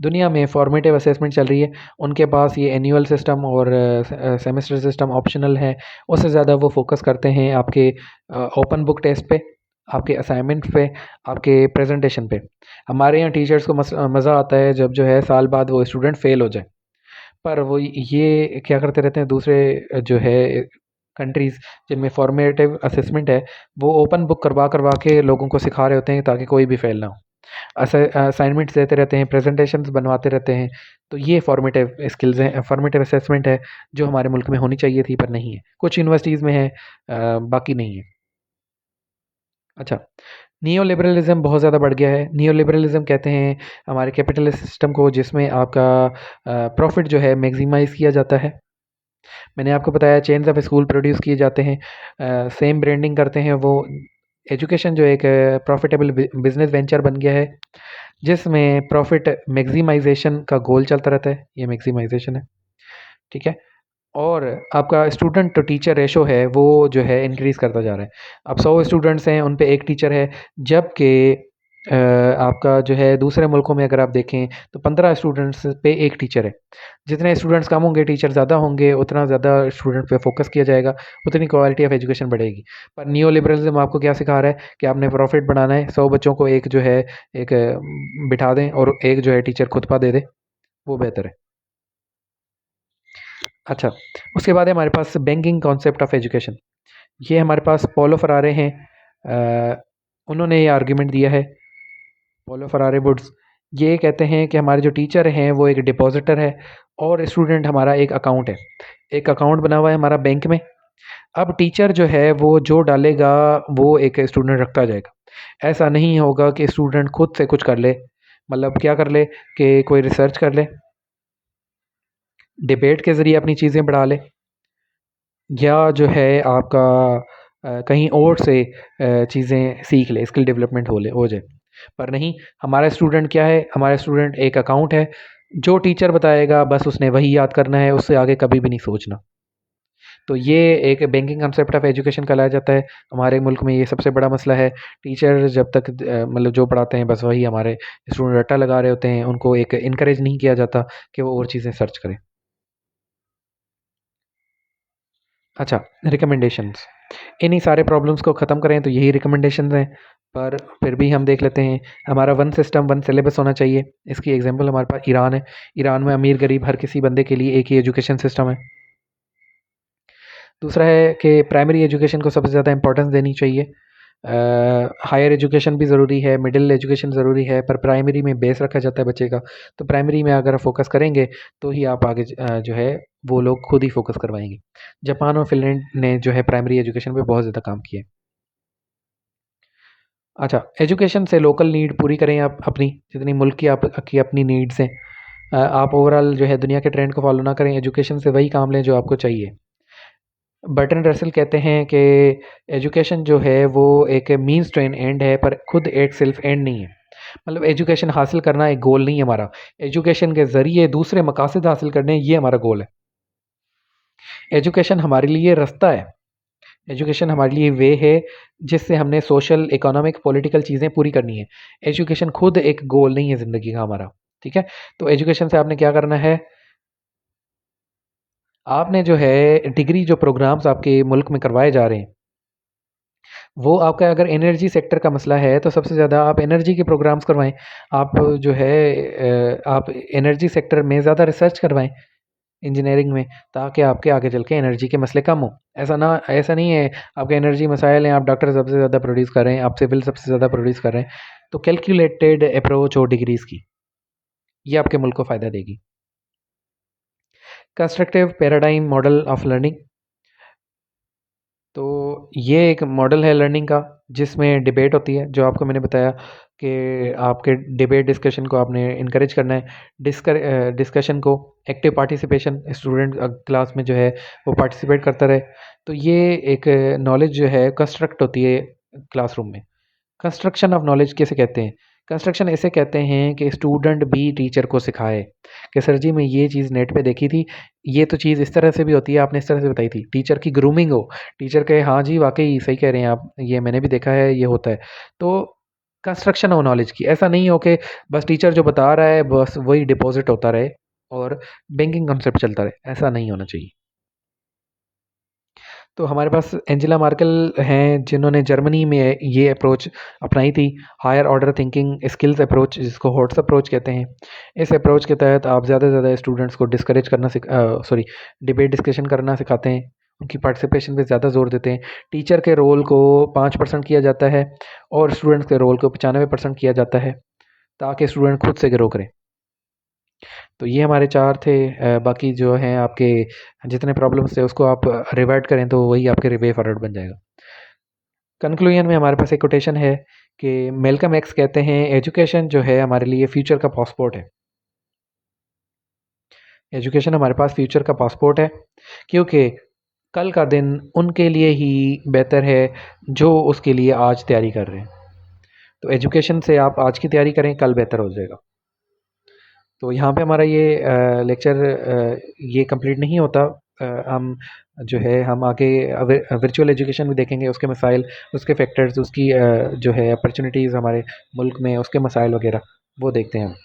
दुनिया में फॉर्मेटिव असेसमेंट चल रही है। उनके पास ये एनुअल सिस्टम और सेमेस्टर सिस्टम ऑप्शनल है। उससे ज़्यादा वो फोकस करते हैं आपके ओपन बुक टेस्ट पे, आपके असाइनमेंट पे, आपके प्रेजेंटेशन पे। हमारे यहाँ टीचर्स को मज़ा आता है जब जो है साल बाद वो स्टूडेंट फेल हो जाए। पर वो ये क्या करते रहते हैं, दूसरे जो है कंट्रीज़ जिनमें फॉर्मेटिव असेसमेंट है, वो ओपन बुक करवा करवा के लोगों को सिखा रहे होते हैं ताकि कोई भी फेल ना हो। असाइनमेंट्स देते रहते हैं, प्रेजेंटेशंस बनवाते रहते हैं। तो ये फॉर्मेटिव स्किल्स हैं, फॉर्मेटिव असेसमेंट है, जो हमारे मुल्क में होनी चाहिए थी पर नहीं है। कुछ यूनिवर्सिटीज़ में है, बाकी नहीं है। अच्छा, नियो लिबरलिज़्म बहुत ज़्यादा बढ़ गया है। नियो लिबरलिज़्म कहते हैं हमारे कैपिटलिस्ट सिस्टम को, जिसमें आपका प्रॉफिट जो है मैक्सिमाइज़ किया जाता है। मैंने आपको बताया चेन्स ऑफ स्कूल प्रोड्यूस किए जाते हैं, सेम ब्रांडिंग करते हैं वो। एजुकेशन जो एक प्रॉफिटेबल बिजनेस वेंचर बन गया है, जिसमें प्रॉफिट मैक्सिमाइजेशन का गोल चलता रहता है। ये मैक्सिमाइजेशन है, ठीक है। और आपका स्टूडेंट टू टीचर रेशो है वो जो है इंक्रीज़ करता जा रहा है। अब 100 स्टूडेंट्स हैं, उन पे एक टीचर है, जबकि आपका जो है दूसरे मुल्कों में अगर आप देखें तो 15 स्टूडेंट्स पे एक टीचर है। जितने स्टूडेंट्स कम होंगे, टीचर ज़्यादा होंगे, उतना ज़्यादा स्टूडेंट पे फोकस किया जाएगा, उतनी क्वालिटी ऑफ एजुकेशन बढ़ेगी। पर नियो लिबरलिज्म आपको क्या सिखा रहा है कि आपने प्रॉफिट बनाना है, 100 बच्चों को एक जो है एक बिठा दें और एक जो है टीचर खुतबा दे दे, वो बेहतर है। अच्छा, उसके बाद है हमारे पास बैंकिंग कॉन्सेप्ट ऑफ एजुकेशन। ये हमारे पास पॉलो फरारे हैं, उन्होंने ये आर्ग्यूमेंट दिया है। पॉलो फरारे वुड्स ये कहते हैं कि हमारे जो टीचर हैं वो एक डिपॉजिटर है और स्टूडेंट हमारा एक अकाउंट है। एक अकाउंट बना हुआ है हमारा बैंक में। अब टीचर जो है वो जो डालेगा वो एक स्टूडेंट रखता जाएगा। ऐसा नहीं होगा कि स्टूडेंट खुद से कुछ कर ले, मतलब क्या कर ले कि कोई रिसर्च कर ले, डिबेट के ज़रिए अपनी चीज़ें बढ़ा ले, या जो है आपका कहीं और से चीज़ें सीख ले, स्किल डेवलपमेंट हो जाए। पर नहीं, हमारा स्टूडेंट क्या है, हमारा स्टूडेंट एक अकाउंट है। जो टीचर बताएगा बस उसने वही याद करना है, उससे आगे कभी भी नहीं सोचना। तो ये एक बैंकिंग कंसेप्ट ऑफ एजुकेशन कहलाया जाता है। हमारे मुल्क में ये सबसे बड़ा मसला है। टीचर जब तक मतलब जो पढ़ाते हैं बस वही हमारे स्टूडेंट रट्टा लगा रहे होते हैं, उनको एक इनकरेज नहीं किया जाता कि वो और चीज़ें सर्च करें। अच्छा, रिकमेंडेशंस। इन्हीं सारे प्रॉब्लम्स को ख़त्म करें तो यही रिकमेंडेशंस हैं। पर फिर भी हम देख लेते हैं, हमारा वन सिस्टम वन सिलेबस होना चाहिए। इसकी एग्जांपल हमारे पास ईरान है। ईरान में अमीर गरीब हर किसी बंदे के लिए एक ही एजुकेशन सिस्टम है। दूसरा है कि प्राइमरी एजुकेशन को सबसे ज़्यादा इंपॉर्टेंस देनी चाहिए। हायर एजुकेशन भी ज़रूरी है, मिडिल एजुकेशन ज़रूरी है, पर प्राइमरी में बेस रखा जाता है बच्चे का। तो प्राइमरी में अगर फोकस करेंगे तो ही आप आगे जो है वो लोग खुद ही फोकस करवाएंगे। जापान और फिनलैंड ने जो है प्राइमरी एजुकेशन पे बहुत ज़्यादा काम किया है। अच्छा, एजुकेशन से लोकल नीड पूरी करें आप अपनी, जितनी मुल्क की आपकी अपनी नीड्स हैं। आप ओवरऑल जो है दुनिया के ट्रेंड को फॉलो ना करें, एजुकेशन से वही काम लें जो आपको चाहिए। बर्टन रसल कहते हैं कि एजुकेशन जो है वो एक मीन्स टू एन एंड है, पर खुद एक सेल्फ एंड नहीं है। मतलब एजुकेशन हासिल करना एक गोल नहीं है हमारा, एजुकेशन के ज़रिए दूसरे मकासद हासिल करने, ये हमारा गोल है। एजुकेशन हमारे लिए रास्ता है, एजुकेशन हमारे लिए वे है जिससे हमने सोशल, इकोनॉमिक, पॉलिटिकल चीज़ें पूरी करनी है। एजुकेशन खुद एक गोल नहीं है ज़िंदगी का हमारा, ठीक है? तो एजुकेशन से आपने क्या करना है, आपने जो है डिग्री जो प्रोग्राम्स आपके मुल्क में करवाए जा रहे हैं, वो आपका अगर एनर्जी सेक्टर का मसला है तो सबसे ज़्यादा आप एनर्जी के प्रोग्राम्स करवाएं। आप जो है आप एनर्जी सेक्टर में ज़्यादा रिसर्च करवाएं इंजीनियरिंग में, ताकि आपके आगे चल के एनर्जी के मसले कम हो। ऐसा नहीं है आपके एनर्जी मसाइल हैं, आप डॉक्टर सबसे ज़्यादा प्रोड्यूस कर रहे हैं, आप सिविल सबसे ज़्यादा प्रोड्यूस कर रहे हैं। तो कैलकुलेटेड अप्रोच हो डिग्रीज़ की, ये आपके मुल्क को फ़ायदा देगी। Constructive paradigm model of learning, तो ये एक मॉडल है लर्निंग का जिसमें डिबेट होती है, जो आपको मैंने बताया कि आपके डिबेट डिस्कशन को आपने इनकरेज करना है। डिस्कशन को, एक्टिव पार्टिसिपेशन, स्टूडेंट क्लास में जो है वो पार्टिसिपेट करता रहे। तो ये एक नॉलेज जो है कंस्ट्रक्ट होती है क्लासरूम में। कंस्ट्रक्शन ऑफ नॉलेज कैसे कहते हैं? कंस्ट्रक्शन ऐसे कहते हैं कि स्टूडेंट भी टीचर को सिखाए कि सर जी मैं ये चीज़ नेट पे देखी थी, ये तो चीज़ इस तरह से भी होती है, आपने इस तरह से बताई थी। टीचर की ग्रूमिंग हो, टीचर कहे हाँ जी वाक़ई सही कह रहे हैं आप, ये मैंने भी देखा है, ये होता है। तो कंस्ट्रक्शन ऑफ नॉलेज की, ऐसा नहीं हो कि बस टीचर जो बता रहा है बस वही डिपॉज़िट होता रहे और बैंकिंग कांसेप्ट चलता रहे, ऐसा नहीं होना चाहिए। तो हमारे पास एंजेला मार्केल हैं जिन्होंने जर्मनी में ये अप्रोच अपनाई थी, higher order thinking skills approach, जिसको हॉट्स अप्रोच कहते हैं। इस अप्रोच के तहत आप ज़्यादा से ज़्यादा स्टूडेंट्स को डिस्करेज करना डिबेट डिस्कशन करना सिखाते हैं, उनकी पार्टिसिपेशन पे ज़्यादा जोर देते हैं। टीचर के रोल को 5% किया जाता है और स्टूडेंट्स के रोल को 95% किया जाता है, ताकि स्टूडेंट खुद से ग्रो करें। तो ये हमारे 4 थे। बाकी जो हैं आपके जितने प्रॉब्लम्स थे उसको आप रिवर्ट करें तो वही आपके वे फॉरवर्ड बन जाएगा। कंक्लूजन में हमारे पास एक कोटेशन है कि मेलकम एक्स कहते हैं एजुकेशन जो है हमारे लिए फ्यूचर का पासपोर्ट है। एजुकेशन हमारे पास फ्यूचर का पासपोर्ट है, क्योंकि कल का दिन उनके लिए ही बेहतर है जो उसके लिए आज तैयारी कर रहे हैं। तो एजुकेशन से आप आज की तैयारी करें, कल बेहतर हो जाएगा। तो यहाँ पे हमारा ये लेक्चर ये कंप्लीट नहीं होता। हम जो है हम आगे वर्चुअल एजुकेशन भी देखेंगे, उसके मसाइल, उसके फैक्टर्स, उसकी जो है अपॉर्चुनिटीज़ हमारे मुल्क में, उसके मसाइल वगैरह वो देखते हैं हम।